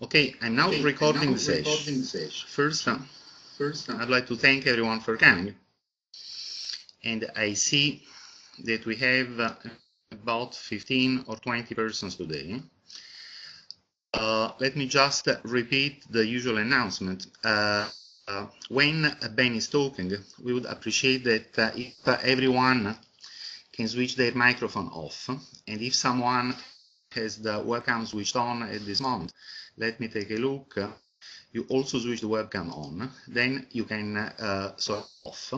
Okay, I'm now recording the session. First, I'd like to thank everyone for coming. And I see that we have about 15 or 20 persons today. Let me just repeat the usual announcement. When Ben is talking, we would appreciate that if everyone can switch their microphone off, and if someone has the webcam switched on at this moment, let me take a look. You also switch the webcam on, then you can off.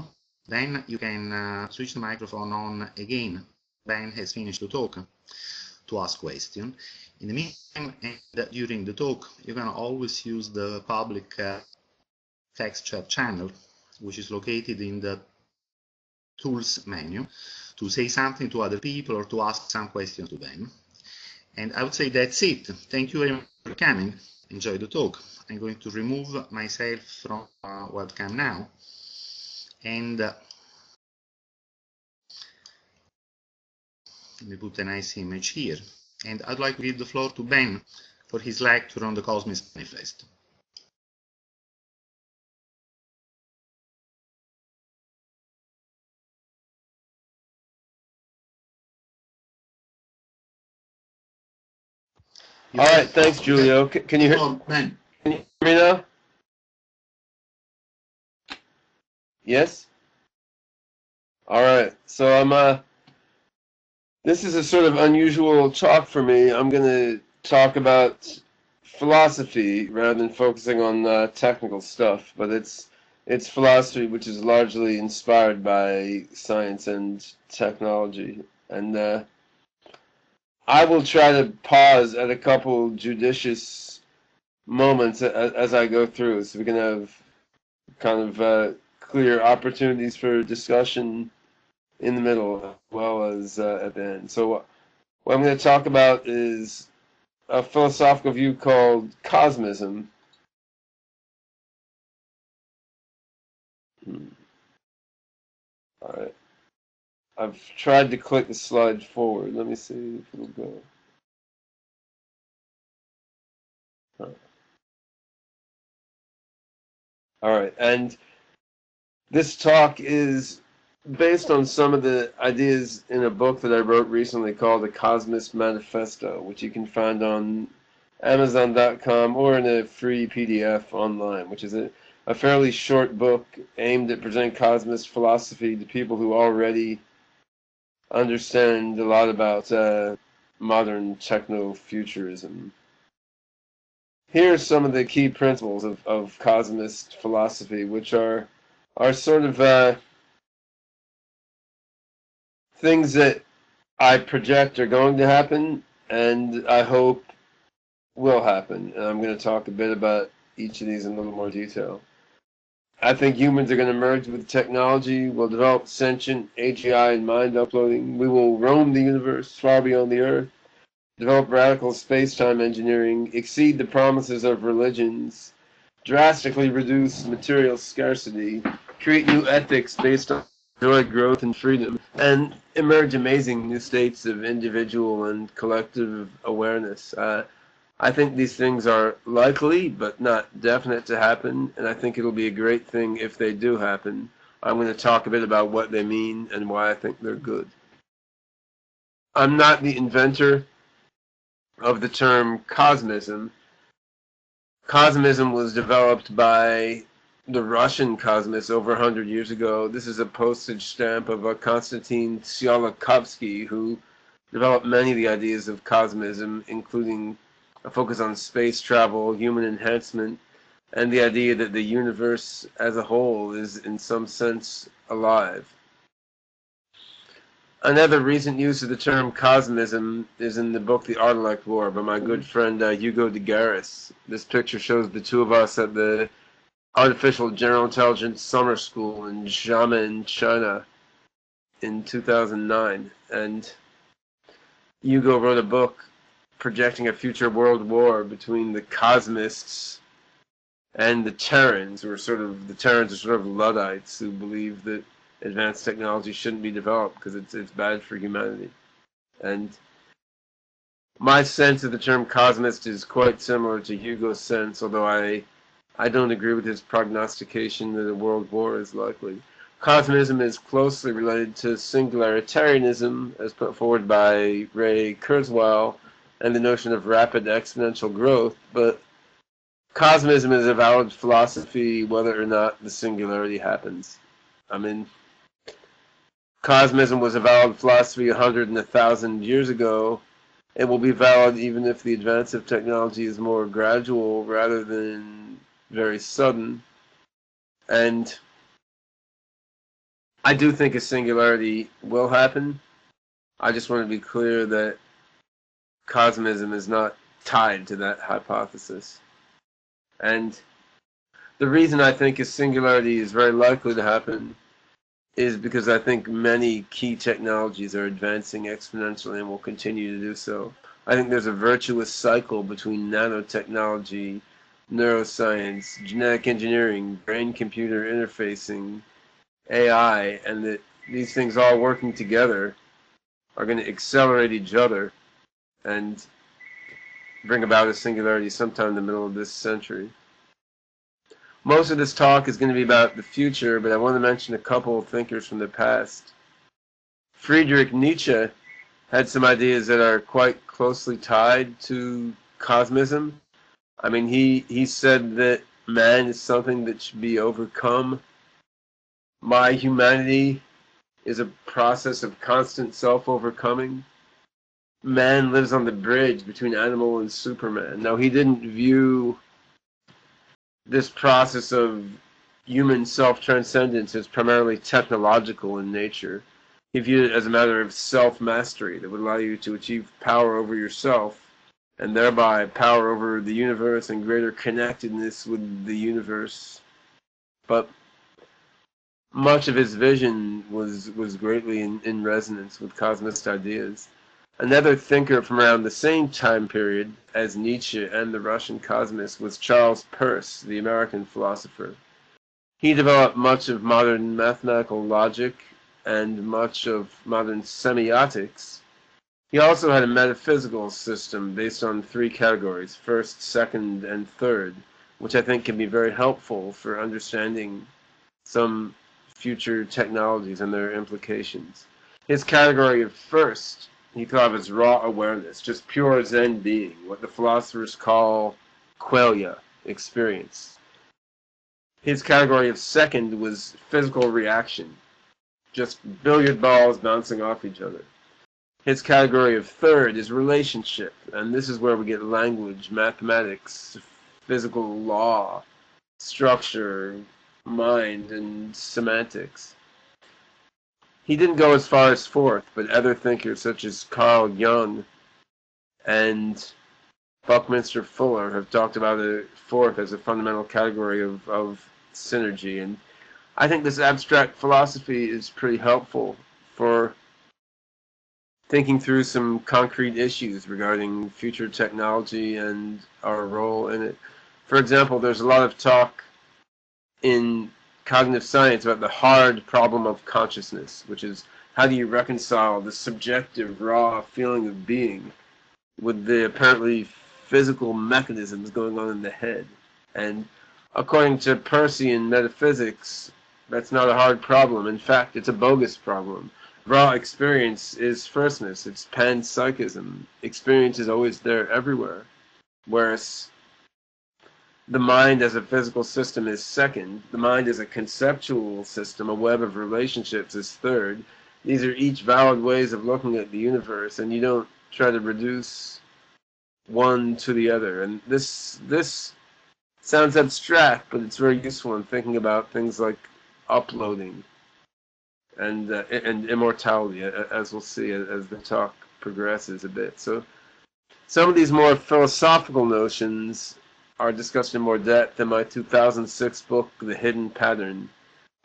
Then you can switch the microphone on again. Ben has finished to talk, to ask questions. In the meantime, and during the talk, you can always use the public text chat channel, which is located in the tools menu, to say something to other people or to ask some questions to them. And I would say that's it. Thank you very much for coming. Enjoy the talk. I'm going to remove myself from webcam now. And let me put a nice image here. And I'd like to give the floor to Ben for his lecture on the Cosmist Manifesto. All right, thanks, Giulio. Can you hear me now? Yes? All right, so this is a sort of unusual talk for me. I'm going to talk about philosophy rather than focusing on technical stuff, but it's philosophy which is largely inspired by science and technology. And I will try to pause at a couple judicious moments as I go through, so we can have kind of clear opportunities for discussion in the middle as well as at the end. So what I'm going to talk about is a philosophical view called Cosmism. All right. I've tried to click the slide forward. Let me see if it'll go. All right. And this talk is based on some of the ideas in a book that I wrote recently called the Cosmist Manifesto, which you can find on Amazon.com or in a free PDF online, which is a fairly short book aimed at presenting cosmist philosophy to people who already understand a lot about modern techno-futurism. Here are some of the key principles of cosmist philosophy, which are sort of things that I project are going to happen, and I hope will happen. And I'm going to talk a bit about each of these in a little more detail. I think humans are going to merge with technology. We'll develop sentient AGI and mind uploading. We will roam the universe far beyond the Earth, develop radical space-time engineering, exceed the promises of religions, drastically reduce material scarcity, create new ethics based on joy, growth, and freedom, and emerge amazing new states of individual and collective awareness. I think these things are likely, but not definite to happen, and I think it'll be a great thing if they do happen. I'm going to talk a bit about what they mean and why I think they're good. I'm not the inventor of the term cosmism. Cosmism was developed by the Russian cosmists over 100 years ago. This is a postage stamp of a Konstantin Tsiolkovsky, who developed many of the ideas of cosmism, including a focus on space travel, human enhancement, and the idea that the universe as a whole is in some sense alive. Another recent use of the term cosmism is in the book The Art War by my good friend Hugo de Garis. This picture shows the two of us at the Artificial General Intelligence Summer School in Xiamen, China in 2009. And Hugo wrote a book projecting a future world war between the cosmists and the Terrans, who are the Terrans are sort of Luddites who believe that advanced technology shouldn't be developed because it's bad for humanity. And My sense of the term cosmist is quite similar to Hugo's sense, although I don't agree with his prognostication that a world war is likely. Cosmism is closely related to singularitarianism, as put forward by Ray Kurzweil, and the notion of rapid exponential growth, but cosmism is a valid philosophy whether or not the singularity happens. I mean, cosmism was a valid philosophy 100 and 1,000 years ago. It will be valid even if the advance of technology is more gradual rather than very sudden. And I do think a singularity will happen. I just want to be clear that cosmism is not tied to that hypothesis. And the reason I think a singularity is very likely to happen is because I think many key technologies are advancing exponentially and will continue to do so. I think there's a virtuous cycle between nanotechnology, neuroscience, genetic engineering, brain-computer interfacing, AI, and that these things all working together are going to accelerate each other and bring about a singularity sometime in the middle of this century. Most of this talk is going to be about the future, but I want to mention a couple of thinkers from the past. Friedrich Nietzsche had some ideas that are quite closely tied to cosmism. I mean, he said that man is something that should be overcome. My humanity is a process of constant self-overcoming. Man lives on the bridge between animal and Superman. Now, he didn't view this process of human self-transcendence is primarily technological in nature. He viewed it as a matter of self-mastery that would allow you to achieve power over yourself and thereby power over the universe and greater connectedness with the universe. But much of his vision was greatly in resonance with cosmist ideas. Another thinker from around the same time period as Nietzsche and the Russian cosmist was Charles Peirce, the American philosopher. He developed much of modern mathematical logic and much of modern semiotics. He also had a metaphysical system based on three categories, first, second, and third, which I think can be very helpful for understanding some future technologies and their implications. His category of first he thought of as raw awareness, just pure Zen being, what the philosophers call qualia, experience. His category of second was physical reaction, just billiard balls bouncing off each other. His category of third is relationship, and this is where we get language, mathematics, physical law, structure, mind, and semantics. He didn't go as far as fourth, but other thinkers such as Carl Jung and Buckminster Fuller have talked about a fourth as a fundamental category of synergy. And I think this abstract philosophy is pretty helpful for thinking through some concrete issues regarding future technology and our role in it. For example, there's a lot of talk in cognitive science about the hard problem of consciousness, which is how do you reconcile the subjective, raw feeling of being with the apparently physical mechanisms going on in the head. And according to Peircean metaphysics, that's not a hard problem. In fact, it's a bogus problem. Raw experience is firstness. It's panpsychism. Experience is always there everywhere. Whereas the mind as a physical system is second. The mind as a conceptual system, a web of relationships, is third. These are each valid ways of looking at the universe, and you don't try to reduce one to the other. And this sounds abstract, but it's very useful in thinking about things like uploading and immortality, as we'll see as the talk progresses a bit. So some of these more philosophical notions are discussed in more depth in my 2006 book, The Hidden Pattern,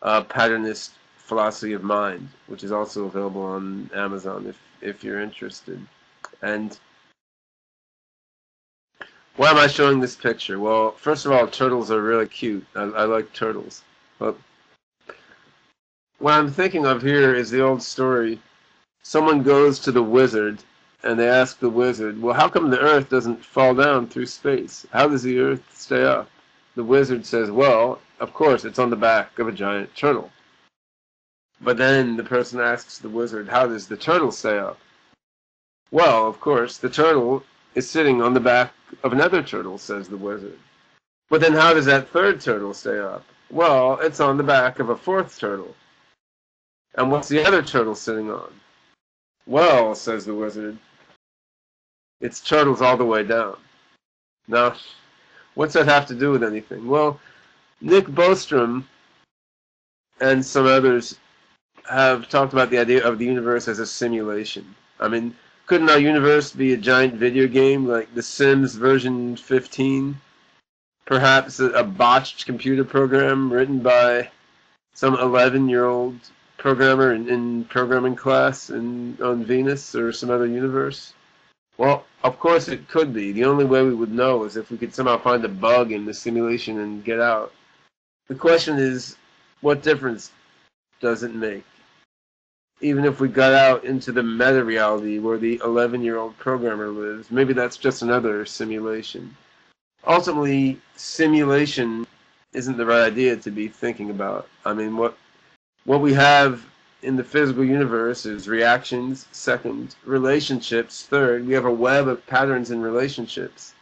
Patternist Philosophy of Mind, which is also available on Amazon if you're interested. And why am I showing this picture? Well, first of all, turtles are really cute. I like turtles. But what I'm thinking of here is the old story. Someone goes to the wizard and they ask the wizard, well, how come the earth doesn't fall down through space? How does the earth stay up? The wizard says, well, of course, it's on the back of a giant turtle. But then the person asks the wizard, how does the turtle stay up? Well, of course, the turtle is sitting on the back of another turtle, says the wizard. But then how does that third turtle stay up? Well, it's on the back of a fourth turtle. And what's the other turtle sitting on? Well, says the wizard, it's turtles all the way down. Now, what's that have to do with anything? Well, Nick Bostrom and some others have talked about the idea of the universe as a simulation. I mean, couldn't our universe be a giant video game like The Sims version 15? Perhaps a botched computer program written by some 11-year-old programmer in programming class on Venus or some other universe? Well, of course it could be. The only way we would know is if we could somehow find a bug in the simulation and get out. The question is, what difference does it make? Even if we got out into the meta-reality where the 11-year-old programmer lives, maybe that's just another simulation. Ultimately, simulation isn't the right idea to be thinking about. I mean, what we have in the physical universe is reactions, second, relationships, third. We have a web of patterns in relationships.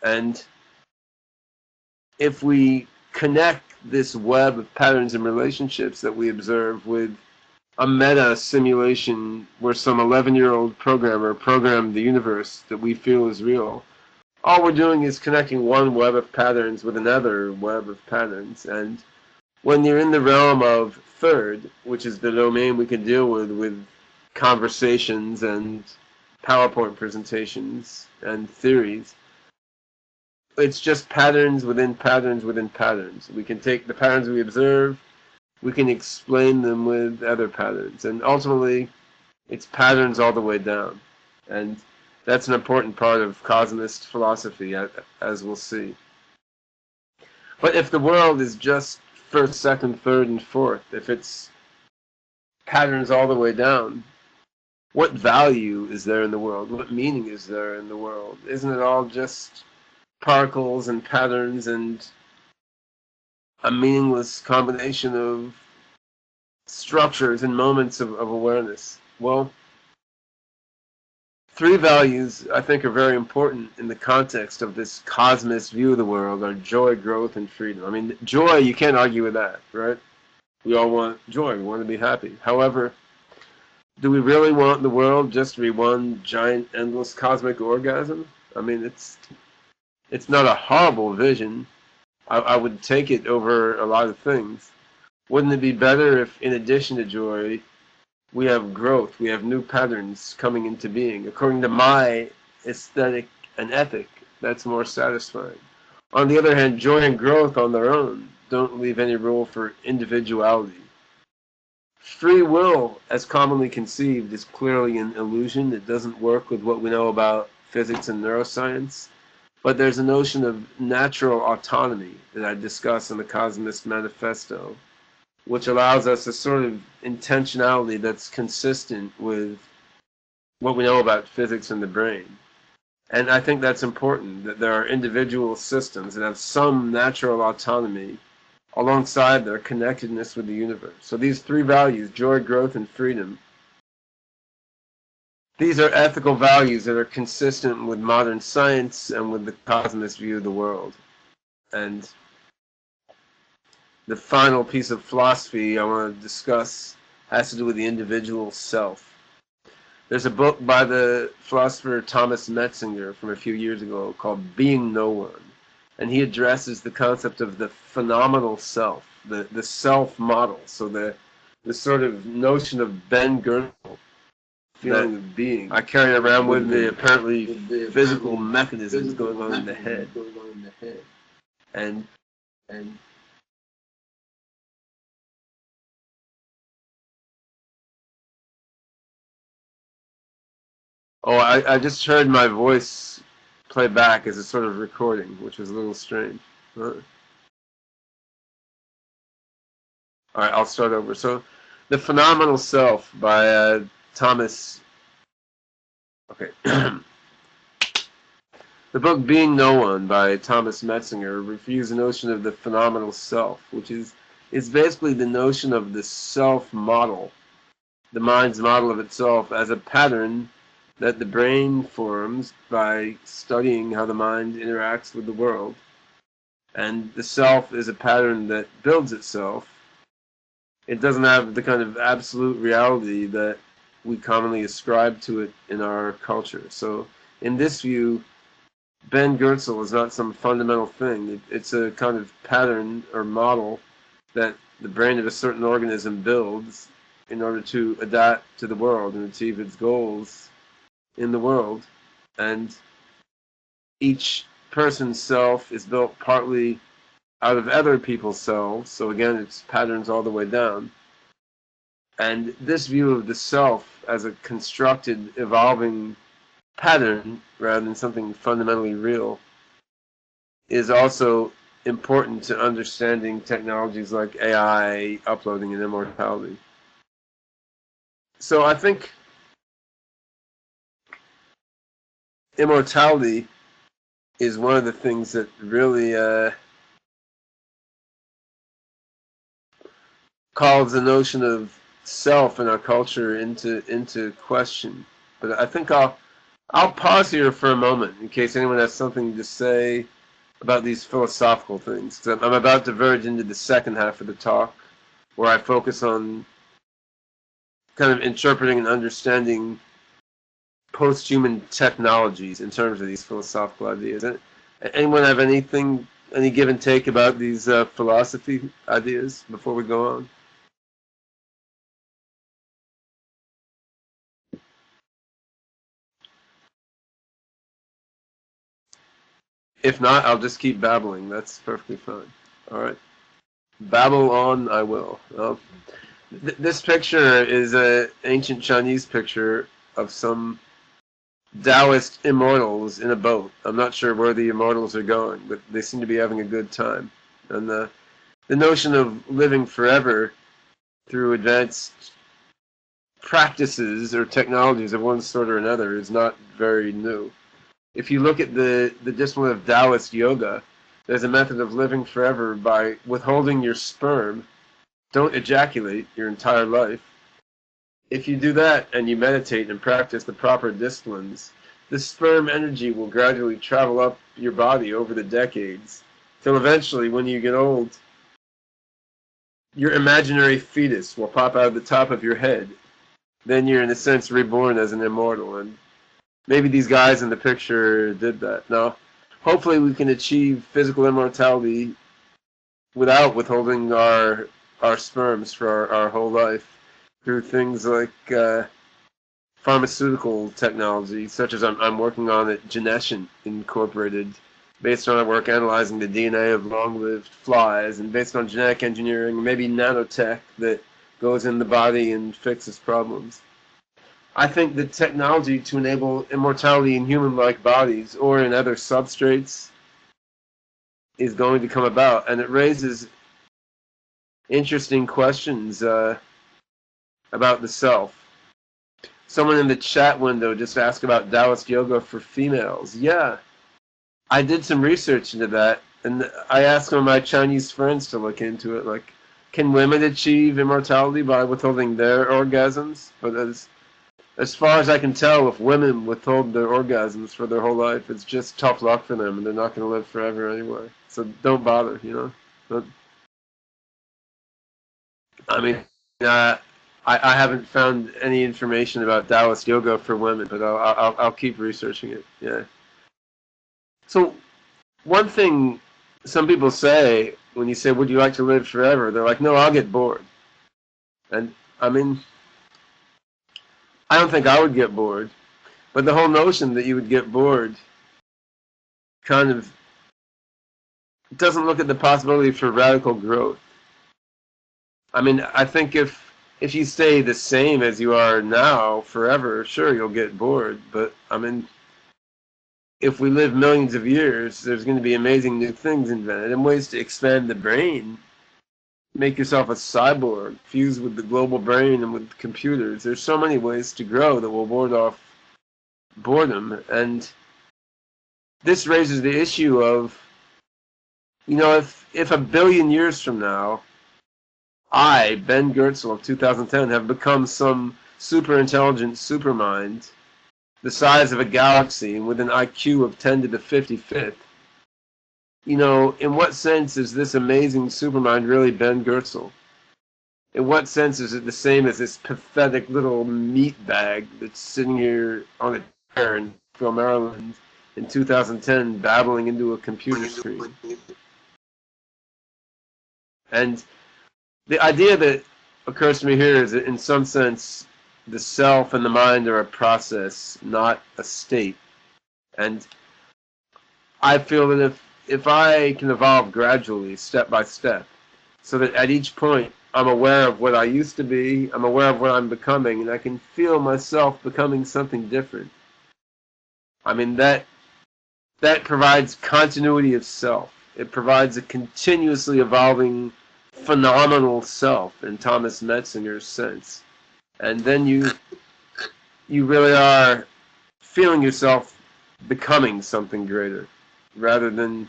And if we connect this web of patterns and relationships that we observe with a meta simulation where some 11-year-old programmer programmed the universe that we feel is real, all we're doing is connecting one web of patterns with another web of patterns. And when you're in the realm of third, which is the domain we can deal with conversations and PowerPoint presentations and theories, it's just patterns within patterns within patterns. We can take the patterns we observe, we can explain them with other patterns, and ultimately it's patterns all the way down. And that's an important part of Cosmist philosophy, as we'll see. But if the world is just first, second, third, and fourth, if it's patterns all the way down, what value is there in the world? What meaning is there in the world? Isn't it all just particles and patterns and a meaningless combination of structures and moments of awareness? Well, three values I think are very important in the context of this cosmist view of the world are joy, growth, and freedom. I mean, joy, you can't argue with that, right? We all want joy. We want to be happy. However, do we really want the world just to be one giant, endless cosmic orgasm? I mean, it's not a horrible vision. I would take it over a lot of things. Wouldn't it be better if, in addition to joy, we have growth, we have new patterns coming into being? According to my aesthetic and ethic, that's more satisfying. On the other hand, joy and growth on their own don't leave any room for individuality. Free will, as commonly conceived, is clearly an illusion. It doesn't work with what we know about physics and neuroscience. But there's a notion of natural autonomy that I discuss in the Cosmist Manifesto, which allows us a sort of intentionality that's consistent with what we know about physics and the brain. And I think that's important, that there are individual systems that have some natural autonomy alongside their connectedness with the universe. So these three values, joy, growth, and freedom, these are ethical values that are consistent with modern science and with the cosmist view of the world. And the final piece of philosophy I want to discuss has to do with the individual self. There's a book by the philosopher Thomas Metzinger from a few years ago called Being No One. And he addresses the concept of the phenomenal self, the self model. So the sort of notion of Ben Goertzel, feeling of being. I carry around with me apparently physical mechanisms going on in the head. And oh, I just heard my voice play back as a sort of recording, which was a little strange. All right, I'll start over. So, The Phenomenal Self by Thomas Okay. The book Being No One by Thomas Metzinger refutes the notion of the phenomenal self, which is basically the notion of the self model, the mind's model of itself as a pattern that the brain forms by studying how the mind interacts with the world. And the self is a pattern that builds itself. It doesn't have the kind of absolute reality that we commonly ascribe to it in our culture. So in this view, Ben Goertzel is not some fundamental thing. It's a kind of pattern or model that the brain of a certain organism builds in order to adapt to the world and achieve its goals in the world. And each person's self is built partly out of other people's selves. So again, it's patterns all the way down. And this view of the self as a constructed, evolving pattern rather than something fundamentally real is also important to understanding technologies like AI, uploading, and immortality. So I think immortality is one of the things that really calls the notion of self in our culture into question. But I think I'll pause here for a moment in case anyone has something to say about these philosophical things. 'Cause I'm about to verge into the second half of the talk, where I focus on kind of interpreting and understanding post-human technologies in terms of these philosophical ideas. Anyone have anything, any give and take about these philosophy ideas before we go on? If not, I'll just keep babbling. That's perfectly fine. All right. Babble on, I will. This picture is an ancient Chinese picture of some Taoist immortals in a boat. I'm not sure where the immortals are going, but they seem to be having a good time. And the notion of living forever through advanced practices or technologies of one sort or another is not very new. If you look at the discipline of Taoist yoga, there's a method of living forever by withholding your sperm. Don't ejaculate your entire life. If you do that and you meditate and practice the proper disciplines, the sperm energy will gradually travel up your body over the decades, till eventually, when you get old, your imaginary fetus will pop out of the top of your head. Then you're, in a sense, reborn as an immortal. And maybe these guys in the picture did that. Now, hopefully we can achieve physical immortality without withholding our sperms for our whole life through things like pharmaceutical technology, such as I'm working on at Genetion Incorporated, based on our work analyzing the DNA of long-lived flies, and based on genetic engineering, maybe nanotech that goes in the body and fixes problems. I think the technology to enable immortality in human-like bodies or in other substrates is going to come about, and it raises interesting questions about the self. Someone in the chat window just asked about Taoist yoga for females. Yeah, I did some research into that, and I asked some of my Chinese friends to look into it. Like, can women achieve immortality by withholding their orgasms? But as far as I can tell, if women withhold their orgasms for their whole life, it's just tough luck for them, and they're not going to live forever anyway. So don't bother, you know. But, I mean, uh, I haven't found any information about Taoist yoga for women, but I'll keep researching it. Yeah. So one thing some people say when you say, "Would you like to live forever?" They're like, "No, I'll get bored." And I mean, I don't think I would get bored, but the whole notion that you would get bored kind of doesn't look at the possibility for radical growth. I mean, I think if you stay the same as you are now forever, sure, you'll get bored. But I mean, if we live millions of years, there's going to be amazing new things invented and ways to expand the brain. Make yourself a cyborg, fuse with the global brain and with computers. There's so many ways to grow that will ward off boredom. And this raises the issue of, if a billion years from now, I, Ben Goertzel of 2010, have become some super intelligent supermind the size of a galaxy and with an IQ of 10 to the 55th, in what sense is this amazing supermind really Ben Goertzel? In what sense is it the same as this pathetic little meat bag that's sitting here on a chair in Maryland in 2010 babbling into a computer screen? And the idea that occurs to me here is that in some sense the self and the mind are a process, not a state. And I feel that if I can evolve gradually, step by step, so that at each point I'm aware of what I used to be, I'm aware of what I'm becoming, and I can feel myself becoming something different. I mean, that provides continuity of self. It provides a continuously evolving phenomenal self in Thomas Metzinger's sense. And then you really are feeling yourself becoming something greater, rather than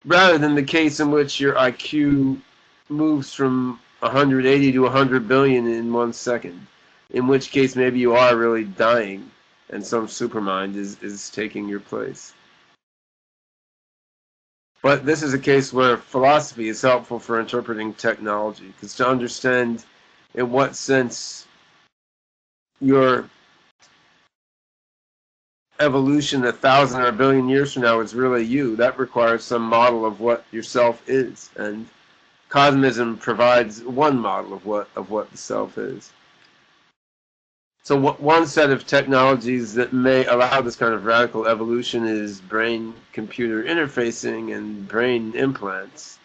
the case in which your IQ moves from 180 to 100 billion in 1 second, in which case maybe you are really dying and some supermind is taking your place. But this is a case where philosophy is helpful for interpreting technology, because to understand in what sense your evolution 1,000 or 1 billion years from now is really you, that requires some model of what yourself is. And Cosmism provides one model of what the self is. So one set of technologies that may allow this kind of radical evolution is brain-computer interfacing and brain implants,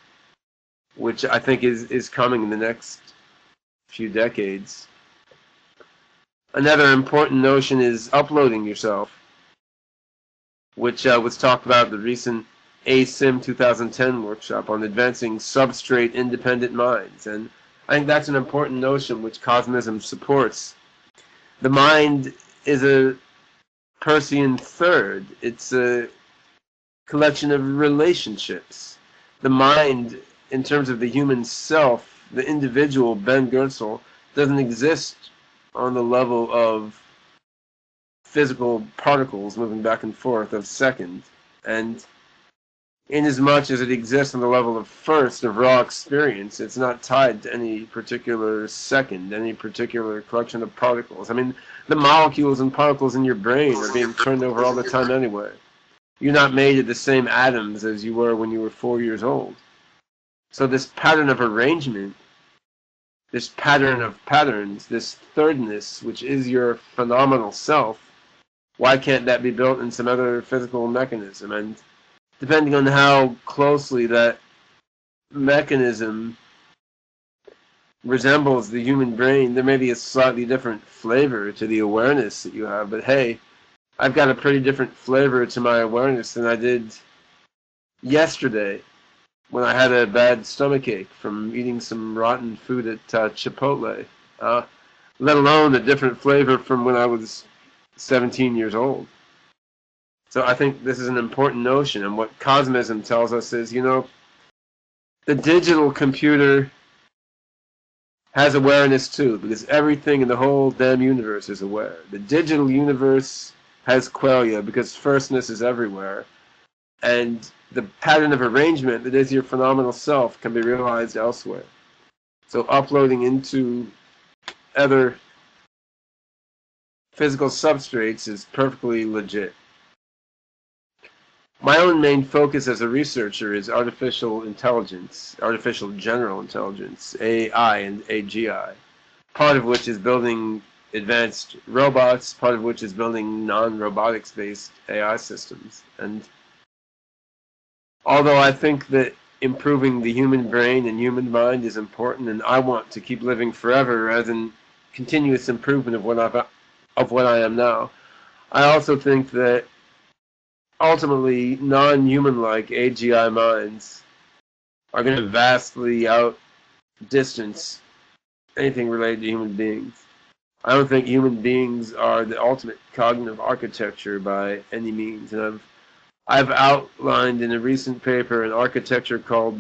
which I think is coming in the next few decades. Another important notion is uploading yourself, which was talked about at the recent ASIM 2010 workshop on advancing substrate-independent minds. And I think that's an important notion which Cosmism supports. The mind is a Persian third. It's a collection of relationships. The mind, in terms of the human self, the individual, Ben Goertzel, doesn't exist on the level of physical particles moving back and forth of second. And inasmuch as it exists on the level of first, of raw experience, it's not tied to any particular second, any particular collection of particles. I mean, the molecules and particles in your brain are being turned over all the time anyway. You're not made of the same atoms as you were when you were 4 years old. So this pattern of arrangement, this pattern of patterns, this thirdness, which is your phenomenal self, why can't that be built in some other physical mechanism? And depending on how closely that mechanism resembles the human brain, there may be a slightly different flavor to the awareness that you have. But hey, I've got a pretty different flavor to my awareness than I did yesterday when I had a bad stomachache from eating some rotten food at Chipotle, let alone a different flavor from when I was 17 years old. So I think this is an important notion, and what Cosmism tells us is, the digital computer has awareness too, because everything in the whole damn universe is aware. The digital universe has qualia, because firstness is everywhere, and the pattern of arrangement that is your phenomenal self can be realized elsewhere. So uploading into other physical substrates is perfectly legit. My own main focus as a researcher is artificial intelligence, artificial general intelligence, AI and AGI, part of which is building advanced robots, part of which is building non-robotics based AI systems. And although I think that improving the human brain and human mind is important, and I want to keep living forever rather than continuous improvement of what I am now, I also think that ultimately non-human-like AGI minds are going to vastly outdistance anything related to human beings. I don't think human beings are the ultimate cognitive architecture by any means. And I've outlined in a recent paper an architecture called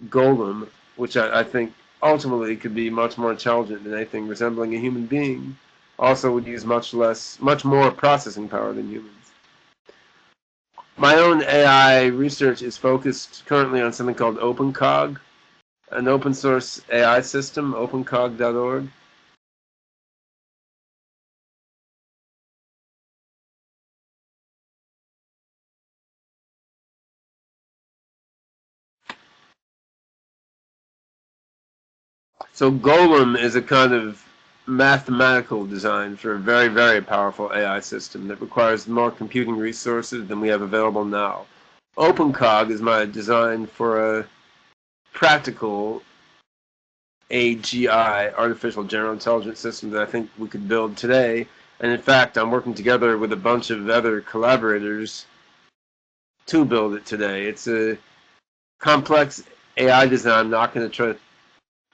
Golem, which I think ultimately could be much more intelligent than anything resembling a human being. Also would use much more processing power than humans. My own AI research is focused currently on something called OpenCog, an open source AI system, opencog.org. So Golem is a kind of mathematical design for a very, very powerful AI system that requires more computing resources than we have available now. OpenCog is my design for a practical AGI, artificial general intelligence system, that I think we could build today. And in fact, I'm working together with a bunch of other collaborators to build it today. It's a complex AI design. I'm not going to try to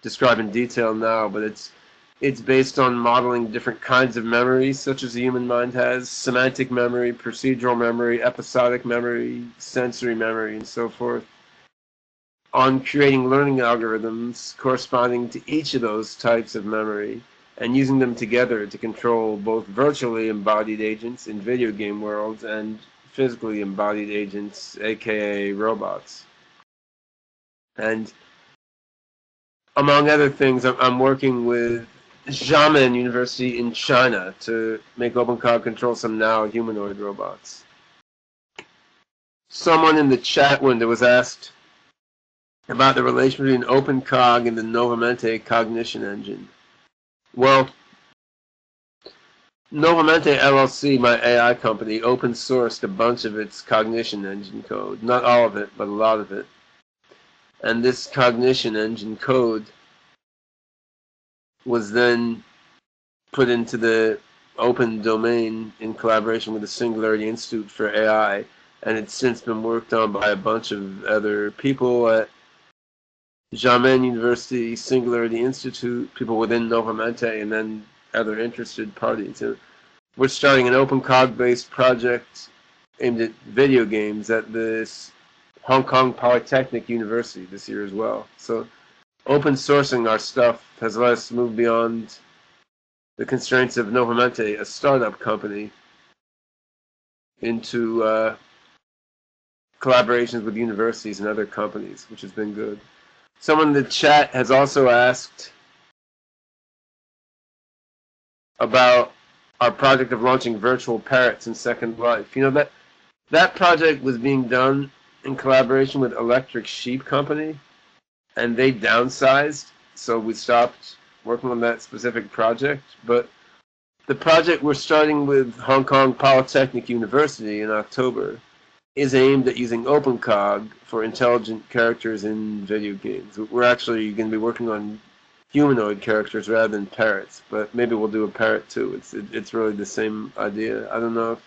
describe in detail now, but it's based on modeling different kinds of memory, such as the human mind has: semantic memory, procedural memory, episodic memory, sensory memory, and so forth, on creating learning algorithms corresponding to each of those types of memory, and using them together to control both virtually embodied agents in video game worlds and physically embodied agents, aka robots. And among other things, I'm working with Xiamen University in China to make OpenCog control some now humanoid robots. Someone in the chat window was asked about the relation between OpenCog and the Novamente cognition engine. Well, Novamente LLC, my AI company, open sourced a bunch of its cognition engine code. Not all of it, but a lot of it. And this cognition engine code was then put into the open domain in collaboration with the Singularity Institute for AI, and it's since been worked on by a bunch of other people at Xiamen University, Singularity Institute, people within Novamente, and then other interested parties. And we're starting an OpenCog-based project aimed at video games at this Hong Kong Polytechnic University this year as well. So open sourcing our stuff has let us move beyond the constraints of Novamente, a startup company, into collaborations with universities and other companies, which has been good. Someone in the chat has also asked about our project of launching virtual parrots in Second Life. You know, that project was being done in collaboration with Electric Sheep Company, and they downsized, so we stopped working on that specific project. But the project we're starting with Hong Kong Polytechnic University in October is aimed at using OpenCog for intelligent characters in video games. We're actually going to be working on humanoid characters rather than parrots, but maybe we'll do a parrot too. It's really the same idea. I don't know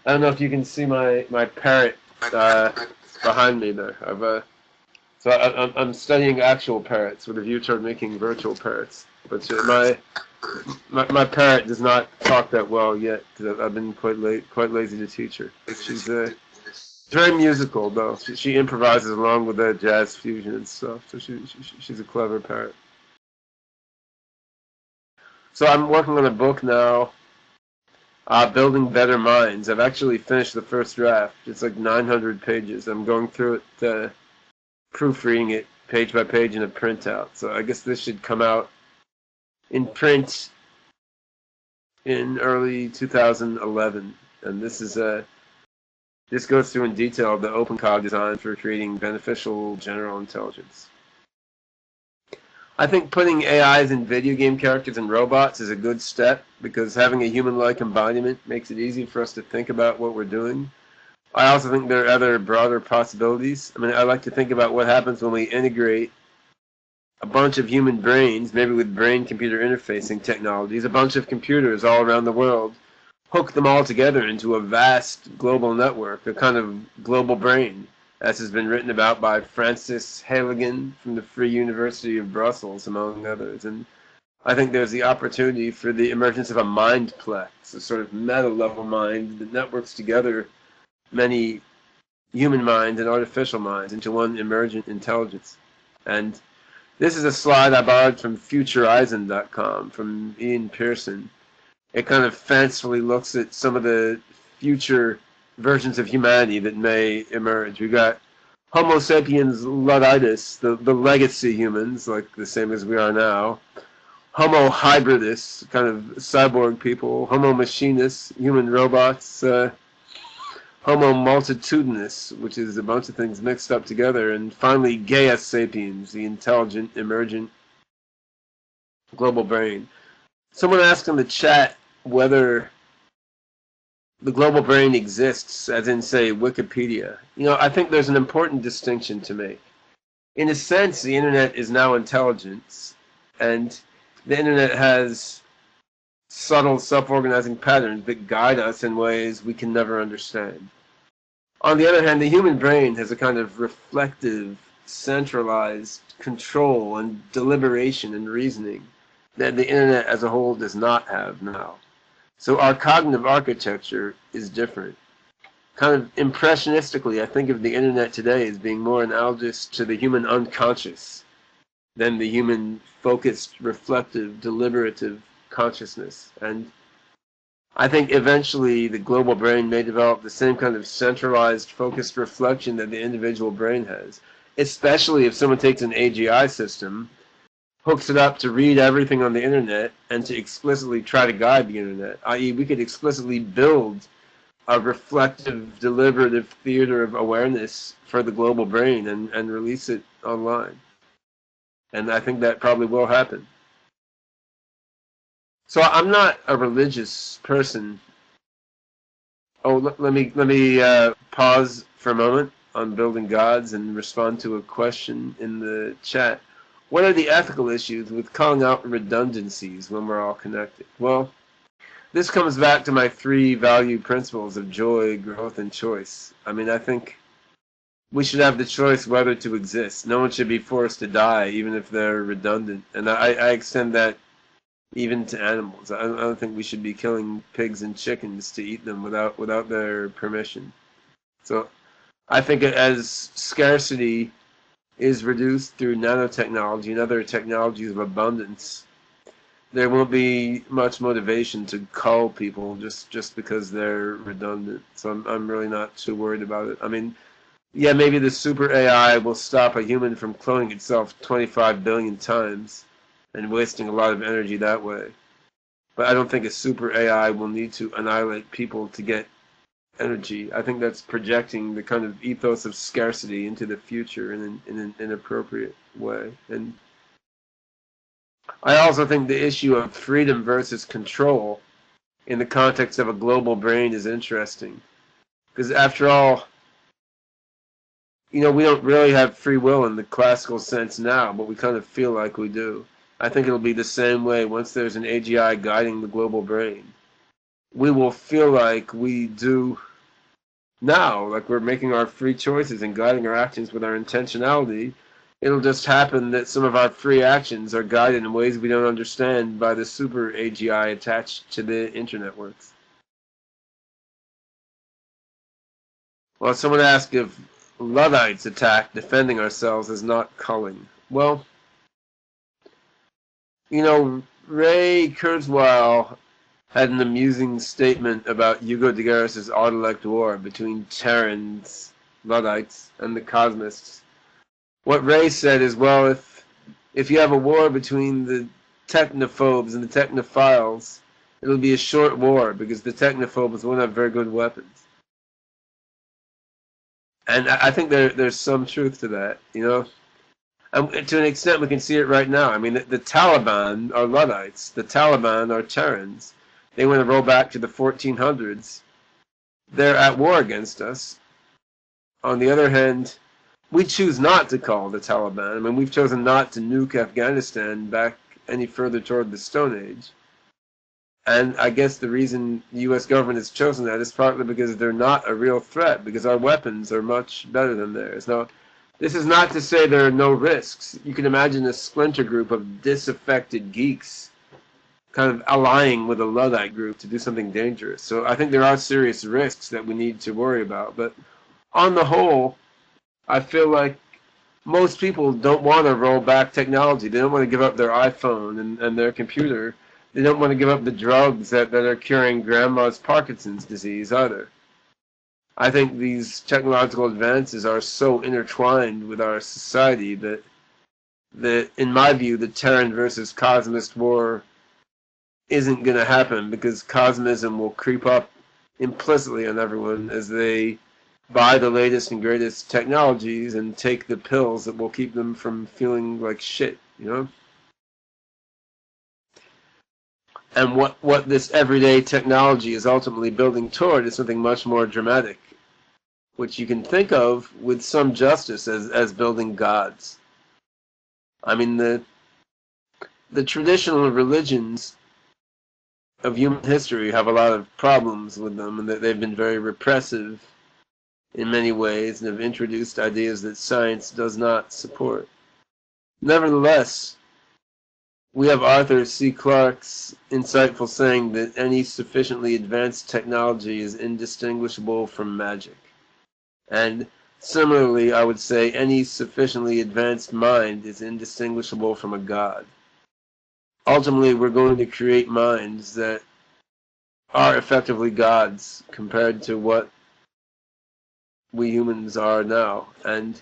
if you can see my parrot behind me there. I'm studying actual parrots with a view toward making virtual parrots. But my parrot does not talk that well yet because I've been quite lazy to teach her. She's very musical though. She improvises along with the jazz fusion and stuff. So she's a clever parrot. So I'm working on a book now, Building Better Minds. I've actually finished the first draft. It's like 900 pages. I'm going through it, proofreading it page by page in a printout. So I guess this should come out in print in early 2011. And this goes through in detail the OpenCog design for creating beneficial general intelligence. I think putting AIs in video game characters and robots is a good step because having a human-like embodiment makes it easy for us to think about what we're doing. I also think there are other broader possibilities. I mean, I like to think about what happens when we integrate a bunch of human brains, maybe with brain-computer interfacing technologies, a bunch of computers all around the world, hook them all together into a vast global network, a kind of global brain, as has been written about by Francis Haligan from the Free University of Brussels, among others. And I think there's the opportunity for the emergence of a mindplex, a sort of meta-level mind that networks together many human minds and artificial minds into one emergent intelligence. And this is a slide I borrowed from Futureisen.com, from Ian Pearson. It kind of fancifully looks at some of the future versions of humanity that may emerge. We've got Homo sapiens Ludditus, the legacy humans, like the same as we are now. Homo hybridus, kind of cyborg people. Homo machinus, human robots. Homo multitudinous, which is a bunch of things mixed up together. And finally, Gaia sapiens, the intelligent, emergent global brain. Someone asked in the chat whether the global brain exists, as in, say, Wikipedia. You know, I think there's an important distinction to make. In a sense, the internet is now intelligence, and the internet has subtle self-organizing patterns that guide us in ways we can never understand. On the other hand, the human brain has a kind of reflective, centralized control and deliberation and reasoning that the internet as a whole does not have now. So our cognitive architecture is different. Kind of impressionistically, I think of the internet today as being more analogous to the human unconscious than the human focused, reflective, deliberative consciousness. And I think eventually the global brain may develop the same kind of centralized, focused reflection that the individual brain has, especially if someone takes an AGI system, hooks it up to read everything on the internet and to explicitly try to guide the internet, i.e. we could explicitly build a reflective, deliberative theater of awareness for the global brain and release it online. And I think that probably will happen. So I'm not a religious person. Oh, let me pause for a moment on building gods and respond to a question in the chat. What are the ethical issues with calling out redundancies when we're all connected? Well, this comes back to my 3 value principles of joy, growth, and choice. I mean, I think we should have the choice whether to exist. No one should be forced to die, even if they're redundant. And I extend that even to animals. I don't think we should be killing pigs and chickens to eat them without their permission. So I think as scarcity is reduced through nanotechnology and other technologies of abundance, there won't be much motivation to cull people just because they're redundant. So I'm really not too worried about it. I mean, yeah, maybe the super AI will stop a human from cloning itself 25 billion times and wasting a lot of energy that way. But I don't think a super AI will need to annihilate people to get energy. I think that's projecting the kind of ethos of scarcity into the future in an inappropriate way. And I also think the issue of freedom versus control in the context of a global brain is interesting. Because after all, you know, we don't really have free will in the classical sense now, but we kind of feel like we do. I think it'll be the same way once there's an AGI guiding the global brain. We will feel like we do now, like we're making our free choices and guiding our actions with our intentionality. It'll just happen that some of our free actions are guided in ways we don't understand by the super AGI attached to the internetworks. Well, someone asked if Luddites attack defending ourselves is not culling. Well, you know, Ray Kurzweil had an amusing statement about Hugo de Garis's Autolect War between Terrans, Luddites, and the Cosmists. What Ray said is, well, if you have a war between the technophobes and the technophiles, it'll be a short war because the technophobes won't have very good weapons. And I think there's some truth to that, you know. To an extent, we can see it right now. I mean, the Taliban are Luddites. The Taliban are Terrans. They want to roll back to the 1400s. They're at war against us. On the other hand, we choose not to call the Taliban. I mean, we've chosen not to nuke Afghanistan back any further toward the Stone Age. And I guess the reason the U.S. government has chosen that is partly because they're not a real threat, because our weapons are much better than theirs. Now, This is not to say there are no risks. You can imagine a splinter group of disaffected geeks kind of allying with a Luddite group to do something dangerous. So I think there are serious risks that we need to worry about. But on the whole, I feel like most people don't want to roll back technology. They don't want to give up their iPhone and their computer. They don't want to give up the drugs that are curing grandma's Parkinson's disease either. I think these technological advances are so intertwined with our society that in my view, the Terran versus Cosmist war isn't going to happen, because Cosmism will creep up implicitly on everyone as they buy the latest and greatest technologies and take the pills that will keep them from feeling like shit, you know? And what this everyday technology is ultimately building toward is something much more dramatic, which you can think of with some justice as building gods. I mean, the traditional religions of human history have a lot of problems with them, and that they've been very repressive in many ways and have introduced ideas that science does not support. Nevertheless, we have Arthur C. Clarke's insightful saying that any sufficiently advanced technology is indistinguishable from magic. And similarly, I would say any sufficiently advanced mind is indistinguishable from a god. Ultimately, we're going to create minds that are effectively gods compared to what we humans are now. And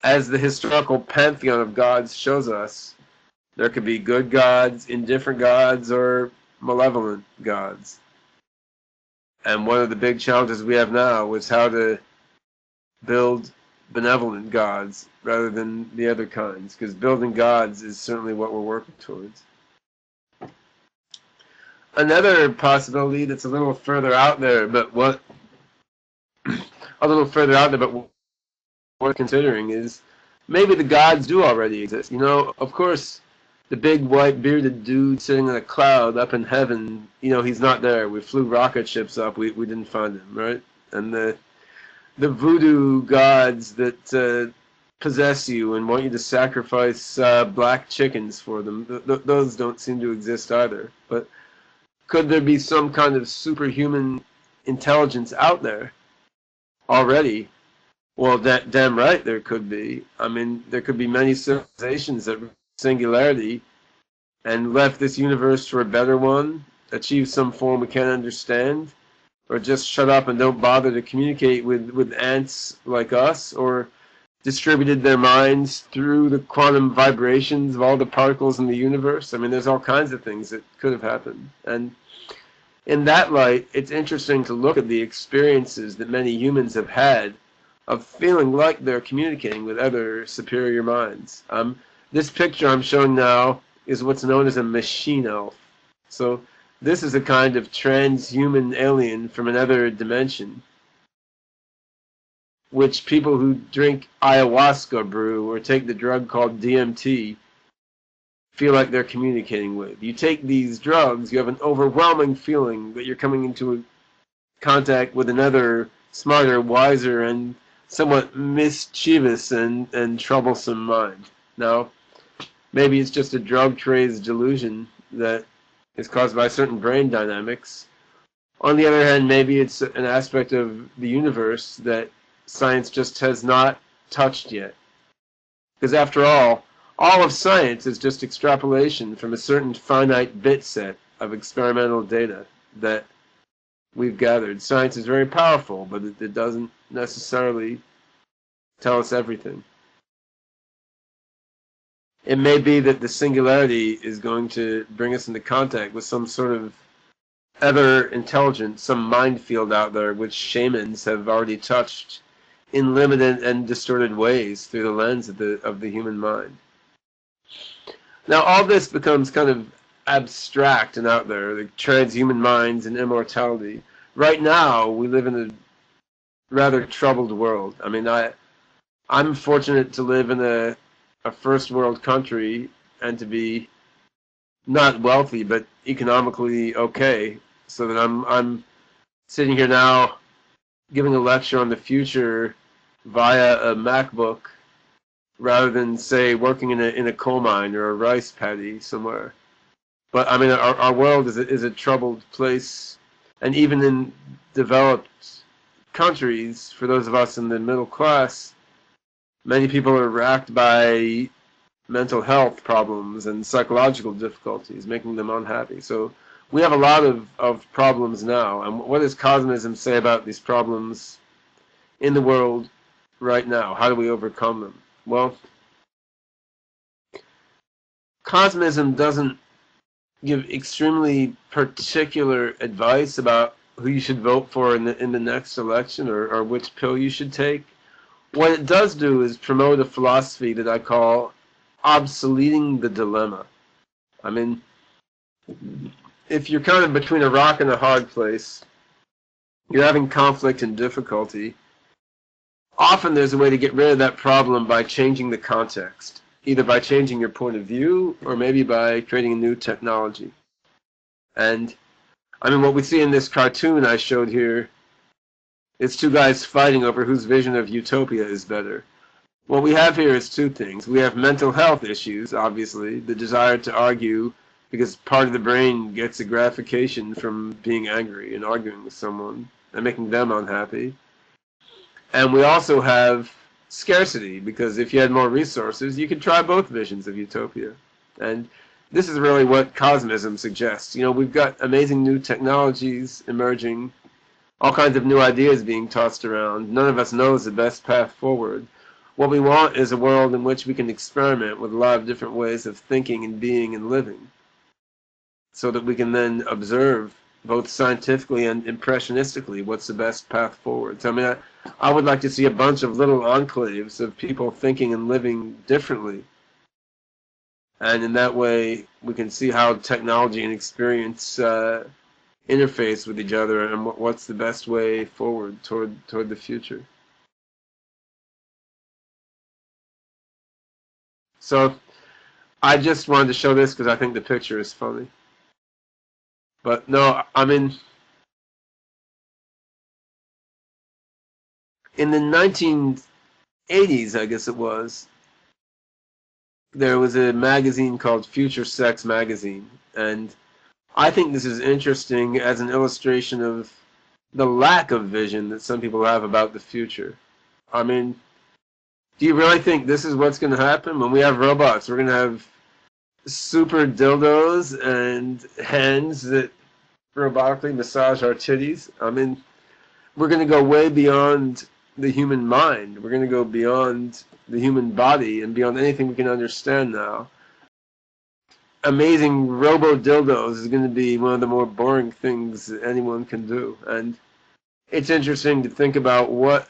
as the historical pantheon of gods shows us, there could be good gods, indifferent gods, or malevolent gods. And one of the big challenges we have now is how to build benevolent gods rather than the other kinds, because building gods is certainly what we're working towards. Another possibility that's a little further out there, but worth considering is maybe the gods do already exist. You know, of course, the big white bearded dude sitting in a cloud up in heaven, you know, he's not there. We flew rocket ships up, we didn't find him, right? And the voodoo gods that possess you and want you to sacrifice black chickens for them, those don't seem to exist either. But could there be some kind of superhuman intelligence out there already? Well, damn right there could be. I mean, there could be many civilizations that reached singularity and left this universe for a better one, achieved some form we can't understand, or just shut up and don't bother to communicate with ants like us, or distributed their minds through the quantum vibrations of all the particles in the universe. I mean, there's all kinds of things that could have happened. And in that light, it's interesting to look at the experiences that many humans have had of feeling like they're communicating with other superior minds. This picture I'm showing now is what's known as a machine elf. So this is a kind of transhuman alien from another dimension, which people who drink ayahuasca brew or take the drug called DMT feel like they're communicating with. You take these drugs, you have an overwhelming feeling that you're coming into contact with another smarter, wiser, and somewhat mischievous and troublesome mind. Now, maybe it's just a drug-crazed delusion that is caused by certain brain dynamics. On the other hand, maybe it's an aspect of the universe that science just has not touched yet. Because after all of science is just extrapolation from a certain finite bit set of experimental data that we've gathered. Science is very powerful, but it doesn't necessarily tell us everything. It may be that the singularity is going to bring us into contact with some sort of other intelligence, some mind field out there, which shamans have already touched in limited and distorted ways through the lens of the human mind. Now, all this becomes kind of abstract and out there, like transhuman minds and immortality. Right now, we live in a rather troubled world. I mean, I'm fortunate to live in a first world country and to be not wealthy, but economically okay, so that I'm sitting here now giving a lecture on the future via a MacBook rather than, say, working in a coal mine or a rice paddy somewhere. But I mean, our world is a troubled place, and even in developed countries, for those of us in the middle class, many people are racked by mental health problems and psychological difficulties, making them unhappy. So we have a lot of problems now. And what does Cosmism say about these problems in the world right now? How do we overcome them? Well, Cosmism doesn't give extremely particular advice about who you should vote for in the next election, or which pill you should take. What it does do is promote a philosophy that I call obsoleting the dilemma. I mean, if you're kind of between a rock and a hard place, you're having conflict and difficulty, often there's a way to get rid of that problem by changing the context, either by changing your point of view or maybe by creating a new technology. And I mean, what we see in this cartoon I showed here is two guys fighting over whose vision of utopia is better. What we have here is two things. We have mental health issues, obviously, the desire to argue because part of the brain gets a gratification from being angry and arguing with someone and making them unhappy. And we also have scarcity, because if you had more resources, you could try both visions of utopia. And this is really what Cosmism suggests. You know, we've got amazing new technologies emerging, all kinds of new ideas being tossed around. None of us knows the best path forward. What we want is a world in which we can experiment with a lot of different ways of thinking and being and living, so that we can then observe both scientifically and impressionistically what's the best path forward. So I mean, I would like to see a bunch of little enclaves of people thinking and living differently. And in that way, we can see how technology and experience interface with each other, and what's the best way forward toward the future. So I just wanted to show this because I think the picture is funny. But no, I mean, in the 1980s, I guess it was, there was a magazine called Future Sex Magazine. And I think this is interesting as an illustration of the lack of vision that some people have about the future. I mean, do you really think this is what's going to happen? When we have robots, we're going to have super dildos and hands that robotically massage our titties? I mean, we're going to go way beyond the human mind. We're going to go beyond the human body and beyond anything we can understand now. Amazing robo-dildos is going to be one of the more boring things that anyone can do. And it's interesting to think about what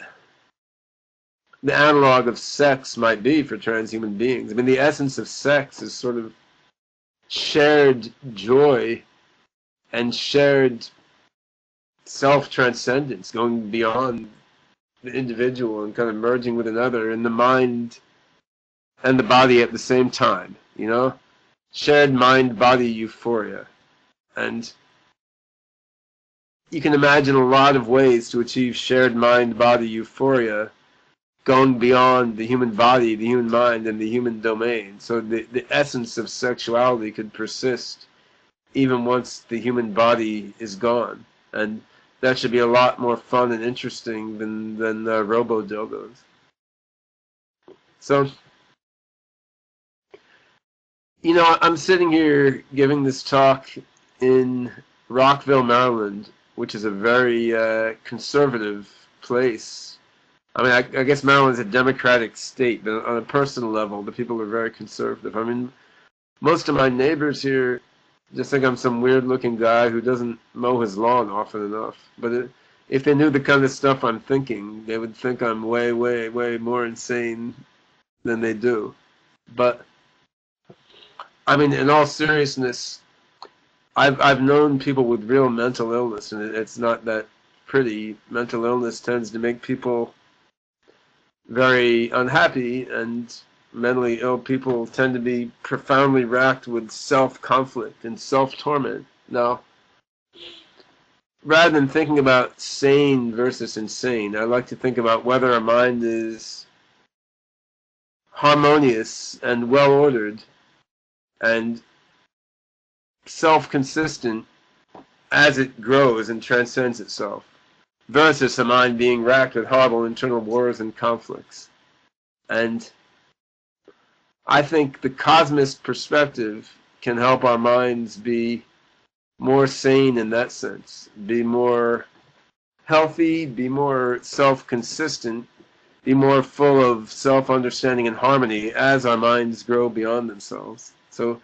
the analog of sex might be for transhuman beings. I mean, the essence of sex is sort of shared joy and shared self-transcendence, going beyond the individual and kind of merging with another in the mind and the body at the same time, you know? Shared mind-body euphoria. And you can imagine a lot of ways to achieve shared mind-body euphoria, going beyond the human body, the human mind, and the human domain. So the essence of sexuality could persist even once the human body is gone. And that should be a lot more fun and interesting than robo-dildos. So, you know, I'm sitting here giving this talk in Rockville, Maryland, which is a very conservative place. I mean, I guess Maryland's a democratic state, but on a personal level, the people are very conservative. I mean, most of my neighbors here just think I'm some weird-looking guy who doesn't mow his lawn often enough. But if they knew the kind of stuff I'm thinking, they would think I'm way, way, way more insane than they do. But I mean, in all seriousness, I've known people with real mental illness, and it's not that pretty. Mental illness tends to make people very unhappy, and mentally ill people tend to be profoundly racked with self-conflict and self-torment. Now, rather than thinking about sane versus insane, I like to think about whether a mind is harmonious and well-ordered and self-consistent as it grows and transcends itself, versus a mind being racked with horrible internal wars and conflicts. And I think the cosmist perspective can help our minds be more sane in that sense, be more healthy, be more self-consistent, be more full of self-understanding and harmony as our minds grow beyond themselves. So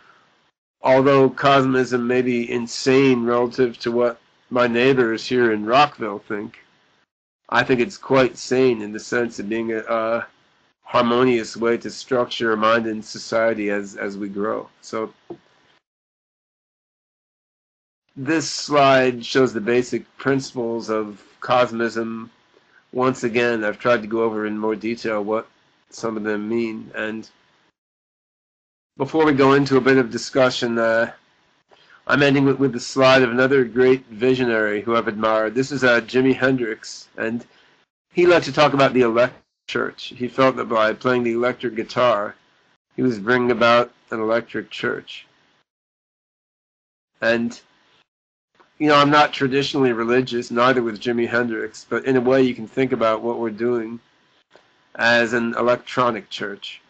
although cosmism may be insane relative to what my neighbors here in Rockville think, I think it's quite sane in the sense of being a harmonious way to structure mind and society as we grow. So this slide shows the basic principles of cosmism. Once again, I've tried to go over in more detail what some of them mean. And before we go into a bit of discussion, I'm ending with the slide of another great visionary who I've admired. This is Jimi Hendrix, and he liked to talk about the electric church. He felt that by playing the electric guitar, he was bringing about an electric church. And, you know, I'm not traditionally religious, neither with Jimi Hendrix, but in a way you can think about what we're doing as an electronic church.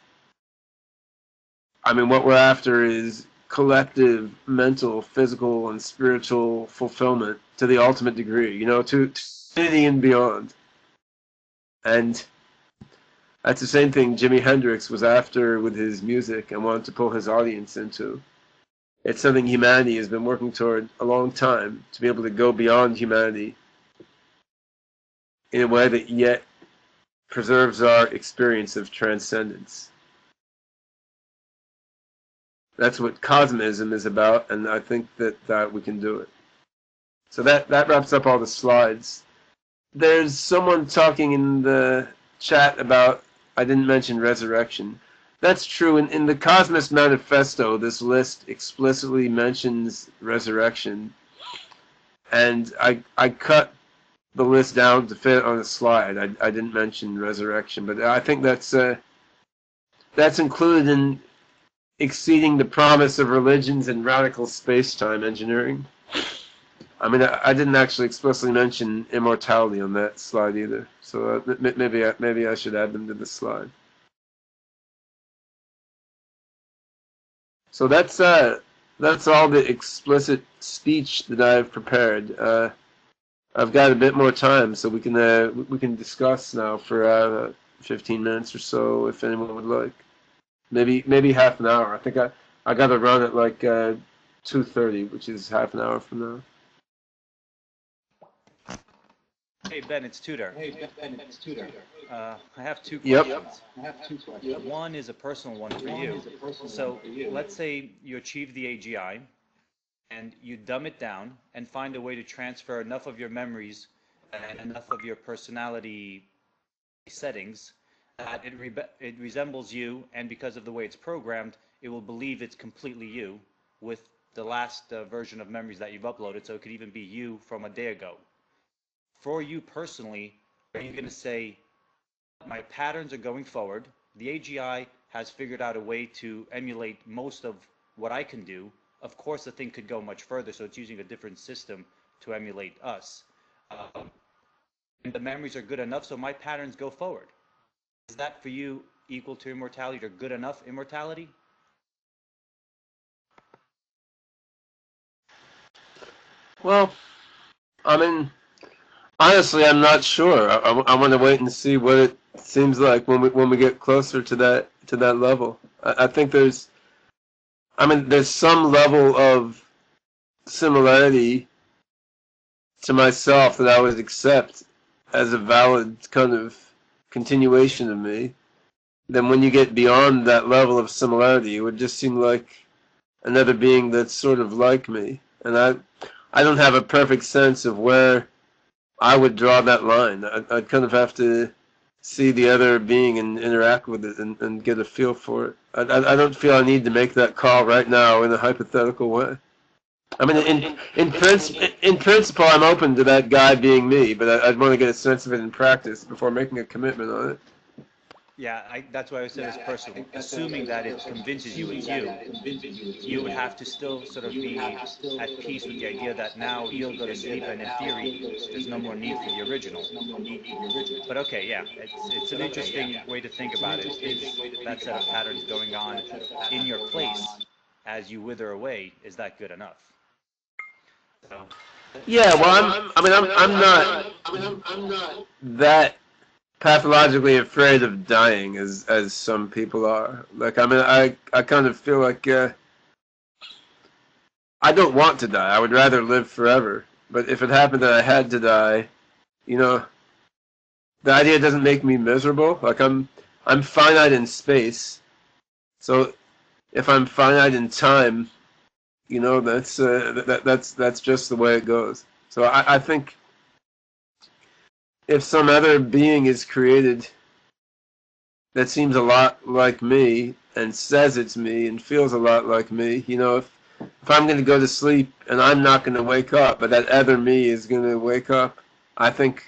I mean, what we're after is collective mental, physical, and spiritual fulfillment to the ultimate degree, you know, to infinity and beyond. And that's the same thing Jimi Hendrix was after with his music and wanted to pull his audience into. It's something humanity has been working toward a long time, to be able to go beyond humanity in a way that yet preserves our experience of transcendence. That's what cosmism is about, and I think that we can do it. So that wraps up all the slides. There's someone talking in the chat about, I didn't mention resurrection. That's true. In the Cosmist Manifesto, this list explicitly mentions resurrection. And I cut the list down to fit on a slide. I didn't mention resurrection, but I think that's included in exceeding the promise of religions and radical space-time engineering. I mean, I didn't actually explicitly mention immortality on that slide either. So maybe I should add them to the slide. So that's all the explicit speech that I've prepared. I've got a bit more time, so we can discuss now for 15 minutes or so, if anyone would like. Maybe half an hour. I think I got to run at like 2:30, which is half an hour from now. Hey Ben, it's Tudor. I have two questions. Yep. One is a personal one for you. So let's say you achieve the AGI and you dumb it down and find a way to transfer enough of your memories and enough of your personality settings that it resembles you, and because of the way it's programmed, it will believe it's completely you with the last version of memories that you've uploaded, so it could even be you from a day ago. For you personally, are you going to say, my patterns are going forward, the AGI has figured out a way to emulate most of what I can do. Of course, the thing could go much further, so it's using a different system to emulate us. And the memories are good enough, so my patterns go forward. Is that for you equal to immortality or good enough immortality? Well, I mean, honestly, I'm not sure. I want to wait and see what it seems like when we get closer to that level. I think there's some level of similarity to myself that I would accept as a valid kind of continuation of me. Then when you get beyond that level of similarity, it would just seem like another being that's sort of like me. And I don't have a perfect sense of where I would draw that line. I'd kind of have to see the other being and interact with it and get a feel for it. I don't feel I need to make that call right now in a hypothetical way. I mean, in principle, I'm open to that guy being me, but I'd want to get a sense of it in practice before making a commitment on it. Yeah, that's why I said it's personal. Assuming that it convinces you it's you, you would have to still sort of be at peace with the idea that now you'll go to sleep and in theory, there's no more need for the original. But okay, yeah, it's an interesting way to think about it. Is that set of patterns going on in your place as you wither away, is that good enough? So, Yeah, well, I'm not that pathologically afraid of dying as some people are. Like, I mean, I kind of feel like I don't want to die. I would rather live forever. But if it happened that I had to die, you know, the idea doesn't make me miserable. Like, I'm finite in space, so if I'm finite in time, you know, that's just the way it goes. So I think if some other being is created that seems a lot like me and says it's me and feels a lot like me, you know, if I'm going to go to sleep and I'm not going to wake up, but that other me is going to wake up, I think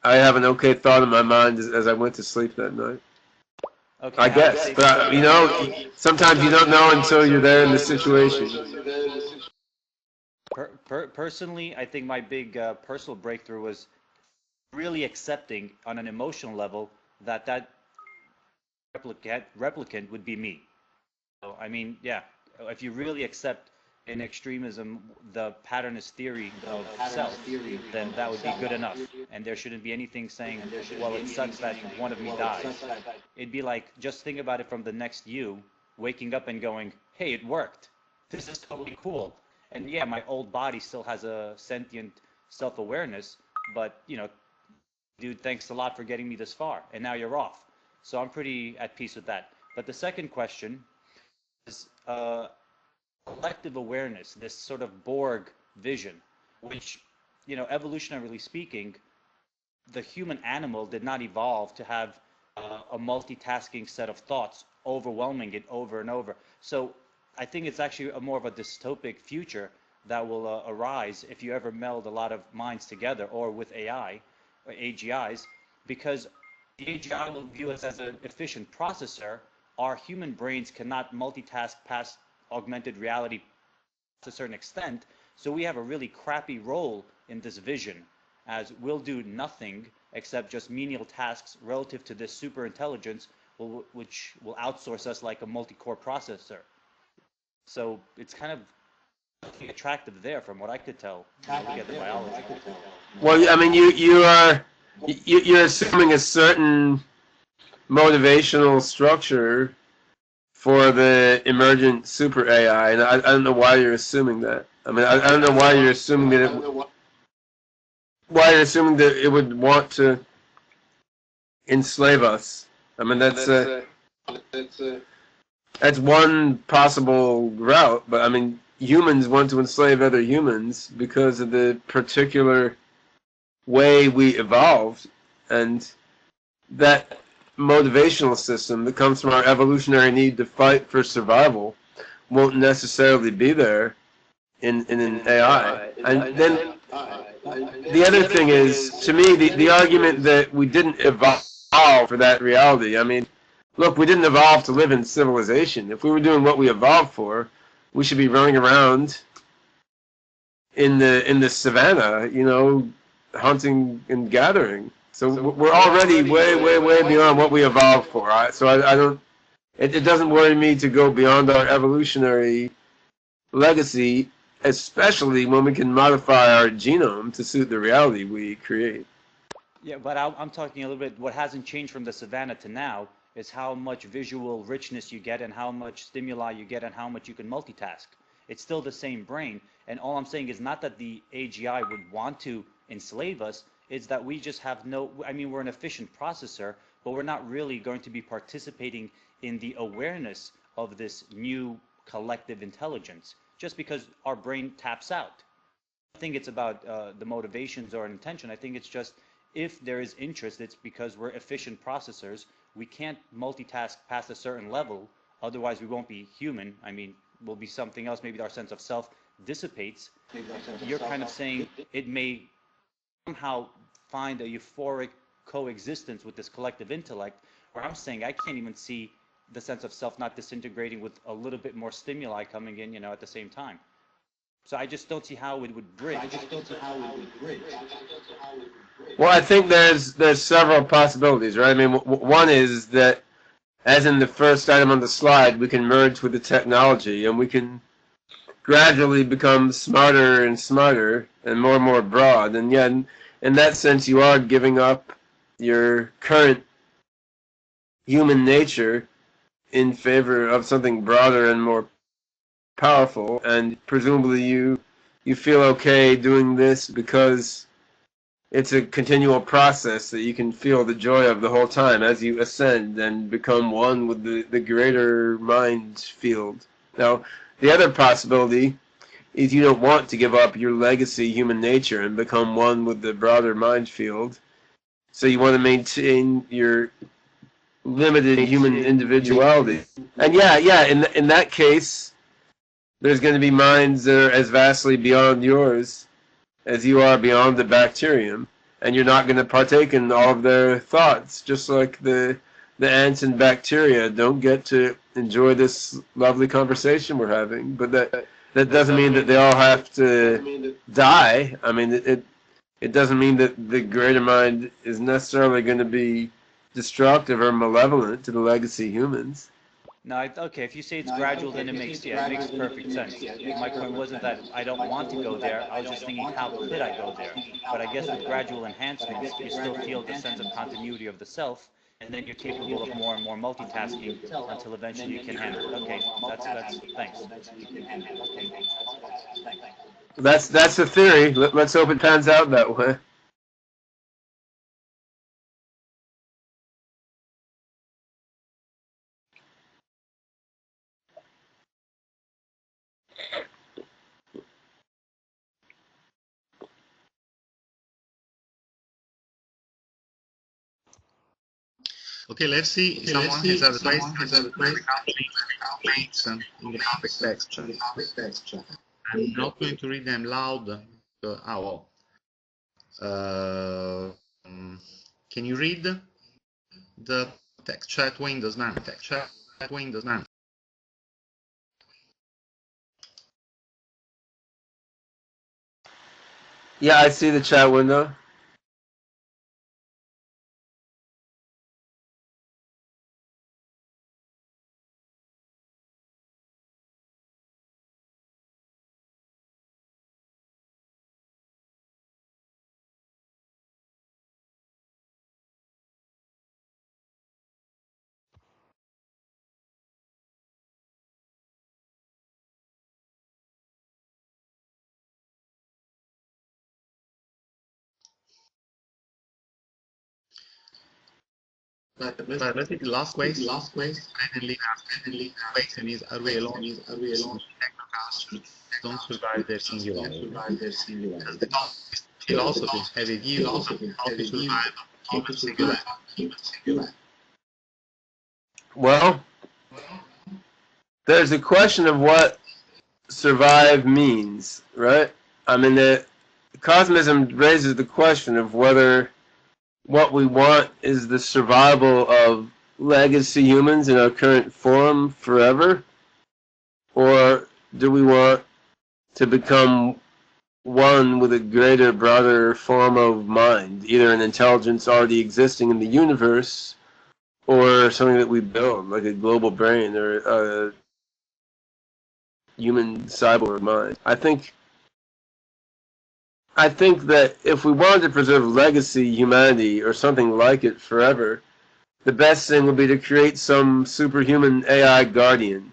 I have an okay thought in my mind as I went to sleep that night. okay, I how would guess, say, but you know, sometimes you don't know until you're there in the situation. personally, I think my big personal breakthrough was really accepting on an emotional level that replicant would be me. So, I mean, yeah, if you really accept in extremism the patternist theory of self, then that would be good enough. And there shouldn't be anything saying, well, it sucks that one of me dies. It'd be like, just think about it from the next you, waking up and going, hey, it worked. This is totally cool. And yeah, my old body still has a sentient self-awareness, but, you know, dude, thanks a lot for getting me this far. And now you're off. So I'm pretty at peace with that. But the second question is collective awareness, this sort of Borg vision, which, you know, evolutionarily speaking, the human animal did not evolve to have a multitasking set of thoughts overwhelming it over and over. So I think it's actually a more of a dystopic future that will arise if you ever meld a lot of minds together or with AI or AGIs, because the AGI will view us as an efficient processor. Our human brains cannot multitask past augmented reality to a certain extent, so we have a really crappy role in this vision, as we'll do nothing except just menial tasks relative to this super intelligence, which will outsource us like a multi-core processor. So it's kind of attractive there, from what I could tell. You know, look at the biology. Well, I mean, you're assuming a certain motivational structure for the emergent super AI, and I don't know why you're assuming that. I mean, I don't know why you're assuming that it would want to enslave us. I mean, that's one possible route, but I mean, humans want to enslave other humans because of the particular way we evolved, and that motivational system that comes from our evolutionary need to fight for survival won't necessarily be there in an AI. And then the other thing is, to me, the argument that we didn't evolve for that reality. I mean, look, we didn't evolve to live in civilization. If we were doing what we evolved for, we should be running around in the savannah, you know, hunting and gathering. So we're already way beyond what we evolved for. So I don't. It doesn't worry me to go beyond our evolutionary legacy, especially when we can modify our genome to suit the reality we create. Yeah, but I'm talking a little bit, what hasn't changed from the savannah to now is how much visual richness you get and how much stimuli you get and how much you can multitask. It's still the same brain. And all I'm saying is not that the AGI would want to enslave us, it's that we just have no, I mean, we're an efficient processor, but we're not really going to be participating in the awareness of this new collective intelligence just because our brain taps out. I think it's about the motivations or intention. I think it's just if there is interest, it's because we're efficient processors. We can't multitask past a certain level, otherwise we won't be human. I mean, we'll be something else. Maybe our sense of self dissipates. You're kind of saying it may somehow find a euphoric coexistence with this collective intellect where I'm saying I can't even see the sense of self not disintegrating with a little bit more stimuli coming in, at the same time. So I just don't see how it would bridge. Well, I think there's several possibilities, right? I mean, one is that, as in the first item on the slide, we can merge with the technology, and we can gradually become smarter and smarter and more broad. And yeah, in that sense, you are giving up your current human nature in favor of something broader and more powerful. And presumably you feel okay doing this because it's a continual process that you can feel the joy of the whole time as you ascend and become one with the greater mind field. Now, the other possibility is you don't want to give up your legacy human nature and become one with the broader mind field. So you want to maintain your limited human individuality. And yeah, in that case, there's going to be minds that are as vastly beyond yours as you are beyond the bacterium, and you're not going to partake in all of their thoughts, just like the ants and bacteria don't get to enjoy this lovely conversation we're having. But that doesn't mean that they all have to die. I mean, it doesn't mean that the greater mind is necessarily going to be destructive or malevolent to the legacy humans. No, okay, if you say it's gradual, then it makes perfect sense. My point wasn't that I don't want to go there. I was just thinking, how could I go there? But I guess with gradual enhancements, you still feel the sense of continuity of the self, and then you're capable of more and more multitasking until eventually you can handle it. Okay, that's thanks. That's the theory. Let's hope it pans out that way. Okay, let's see if someone has other questions in the public text chat. I'm not going to read them loud. Can you read the text chat windows now? Yeah, I see the chat window. But I think the last question is, are we alone? Technoculture don't survive their singularity. Does the philosophy have a view of how to survive human singularity? Well, there's a question of what survive means, right? I mean, the Cosmism raises the question of whether what we want is the survival of legacy humans in our current form forever, or do we want to become one with a greater, broader form of mind, either an intelligence already existing in the universe, or something that we build, like a global brain or a human cyborg mind. I think that if we wanted to preserve legacy humanity or something like it forever, the best thing would be to create some superhuman AI guardian,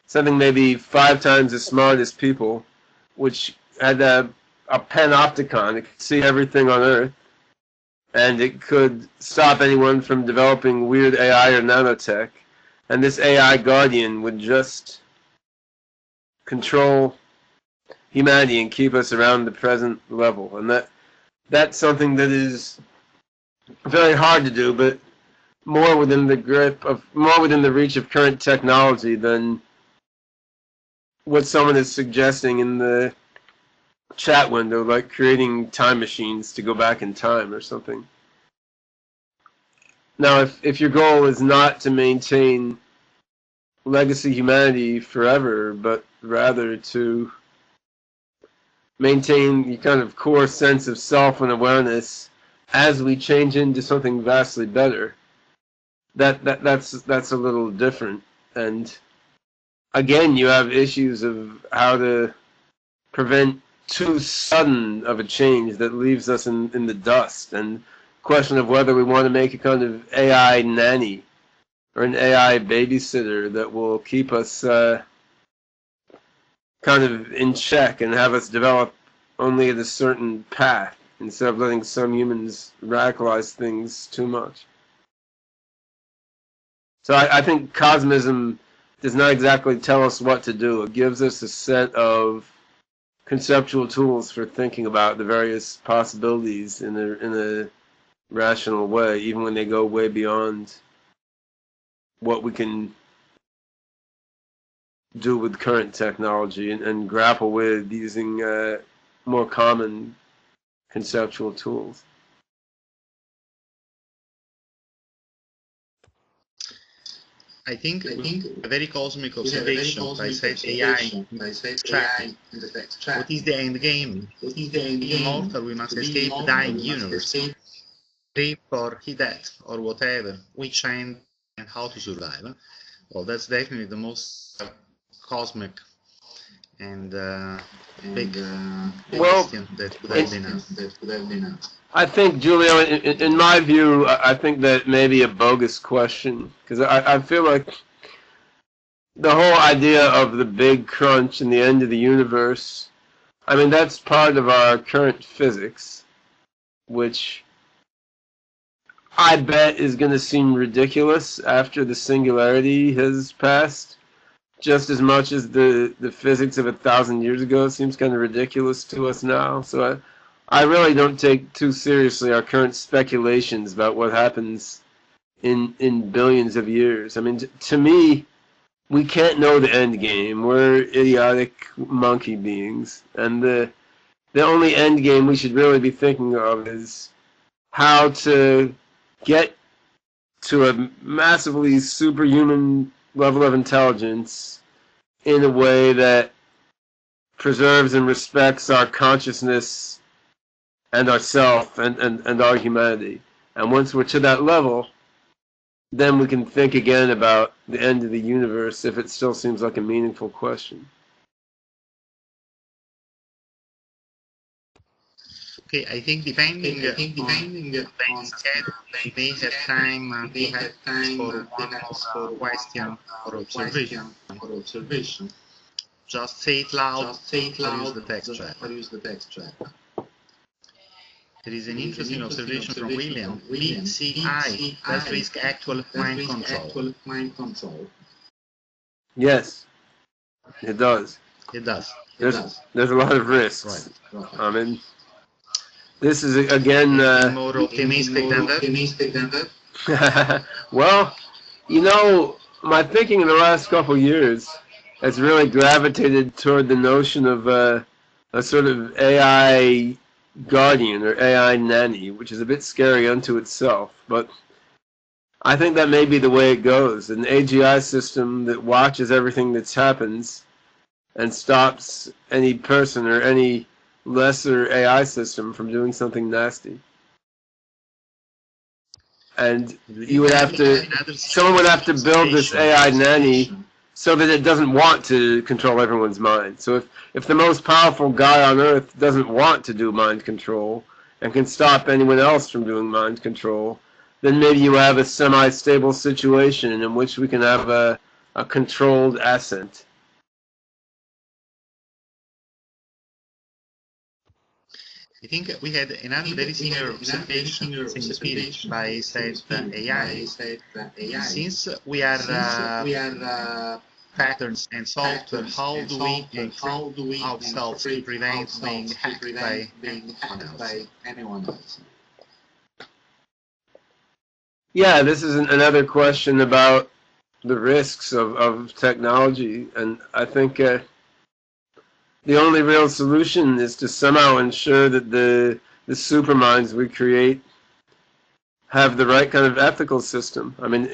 something maybe 5 times as smart as people, which had a panopticon. It could see everything on Earth, and it could stop anyone from developing weird AI or nanotech. And this AI guardian would just control humanity and keep us around the present level. And that's something that is very hard to do, but more within the reach of current technology than what someone is suggesting in the chat window, like creating time machines to go back in time or something. Now, if your goal is not to maintain legacy humanity forever, but rather to maintain the kind of core sense of self and awareness as we change into something vastly better, that's a little different. And again, you have issues of how to prevent too sudden of a change that leaves us in the dust, and question of whether we want to make a kind of AI nanny or an AI babysitter that will keep us kind of in check and have us develop only at a certain path instead of letting some humans radicalize things too much. So I think Cosmism does not exactly tell us what to do. It gives us a set of conceptual tools for thinking about the various possibilities in a rational way, even when they go way beyond what we can do with current technology, and grapple with using more common conceptual tools. I think a very cosmic observation by said AI in the track. What is the end game? To be immortal, we must escape the dying universe, rape or hit death or whatever. Which end and how to survive? Well, that's definitely the most cosmic and big question that could have been asked. I think, Giulio, in my view, I think that may be a bogus question, because I feel like the whole idea of the big crunch and the end of the universe, I mean, that's part of our current physics, which I bet is going to seem ridiculous after the singularity has passed, just as much as the physics of 1,000 years ago seems kind of ridiculous to us now. So I really don't take too seriously our current speculations about what happens in billions of years. I mean, to me, we can't know the end game. We're idiotic monkey beings, and the only end game we should really be thinking of is how to get to a massively superhuman level of intelligence in a way that preserves and respects our consciousness and ourself and our humanity. And once we're to that level, then we can think again about the end of the universe if it still seems like a meaningful question. Okay, I think depending on schedule, they may have time for one more question or observation. Just say it loud or use the text chat. There is an interesting observation from William. BCI does risk actual mind control. Yes, it does. It does. There's a lot of risks. Right. I mean, this is again more optimistic than that. Well, you know, my thinking in the last couple of years has really gravitated toward the notion of a sort of AI guardian or AI nanny, which is a bit scary unto itself, but I think that may be the way it goes. An AGI system that watches everything that happens and stops any person or any lesser AI system from doing something nasty. And you would have to, someone would have to build this AI nanny so that it doesn't want to control everyone's mind. So if the most powerful guy on earth doesn't want to do mind control and can stop anyone else from doing mind control, then maybe you have a semi-stable situation in which we can have a controlled ascent. I think we had another very similar observation in the spirit by said AI. Since we are patterns and software, how do we encrypt ourselves to prevent being hacked by anyone else? Yeah, this is another question about the risks of technology, and I think the only real solution is to somehow ensure that the superminds we create have the right kind of ethical system. I mean,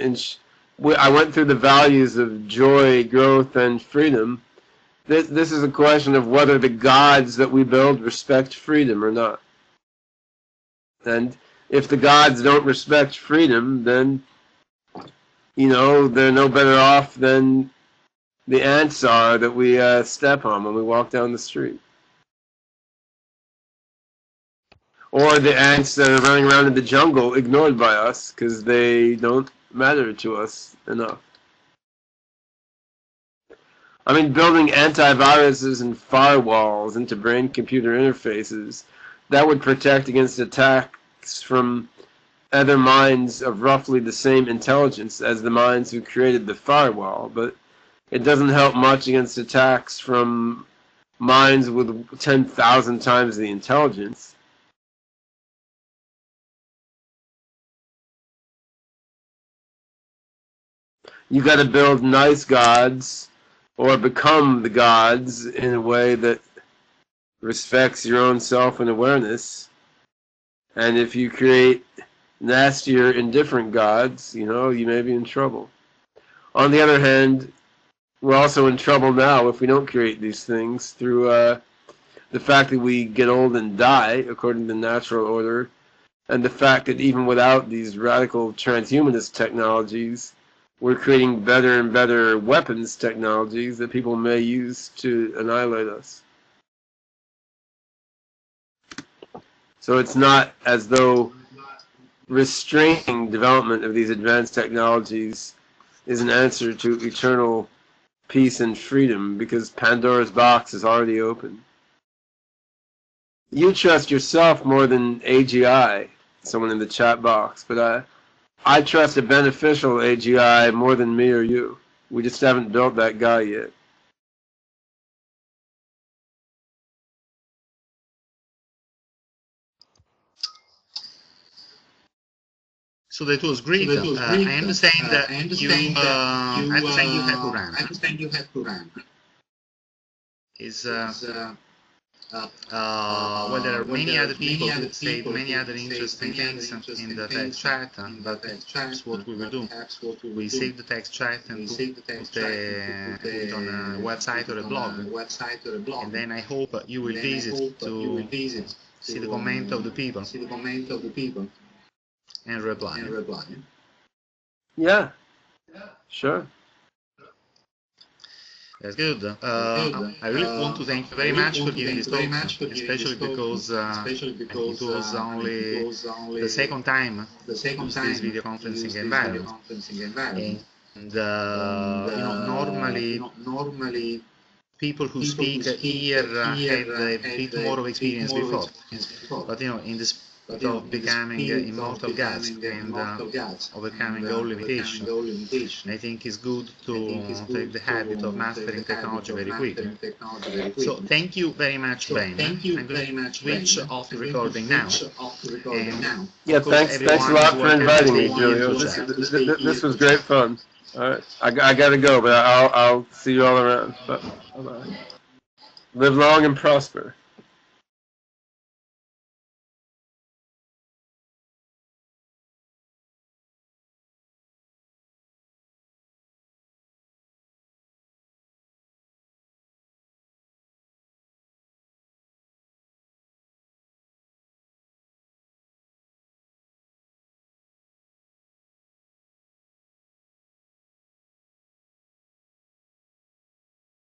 I went through the values of joy, growth, and freedom. This is a question of whether the gods that we build respect freedom or not. And if the gods don't respect freedom, then, you know, they're no better off than the ants are that we step on when we walk down the street. Or the ants that are running around in the jungle ignored by us because they don't matter to us enough. I mean, building antiviruses and firewalls into brain-computer interfaces, that would protect against attacks from other minds of roughly the same intelligence as the minds who created the firewall, but it doesn't help much against attacks from minds with 10,000 times the intelligence. You got to build nice gods or become the gods in a way that respects your own self and awareness. And if you create nastier, indifferent gods, you know, you may be in trouble. On the other hand, we're also in trouble now if we don't create these things through the fact that we get old and die according to the natural order, and the fact that even without these radical transhumanist technologies, we're creating better and better weapons technologies that people may use to annihilate us. So it's not as though restraining development of these advanced technologies is an answer to eternal peace and freedom, because Pandora's box is already open. You trust yourself more than AGI, someone in the chat box, but I trust a beneficial AGI more than me or you. We just haven't built that guy yet. So that was great. I understand that you have to run. Well, there are many other people who say many other interesting things in the text chat, but that's what we will do. We save the text chat and put it on a website or a blog, and then I hope you will visit to see the comment of the people and reply. Yeah, sure. That's good. I really want to thank you very much for giving this talk, especially because it was only the second time this video conferencing environment. And you know, normally people who speak here had a bit more of experience before, but you know, in the spirit of becoming immortal gods and overcoming all limitations, I think it's good to take the habit of mastering technology very quickly. So thank you very much, Ben. I'm going to switch off the recording now. And yeah, thanks a lot for inviting me, Julio. This was great fun. All right, I gotta go, but I'll see you all around. Bye. Live long and prosper.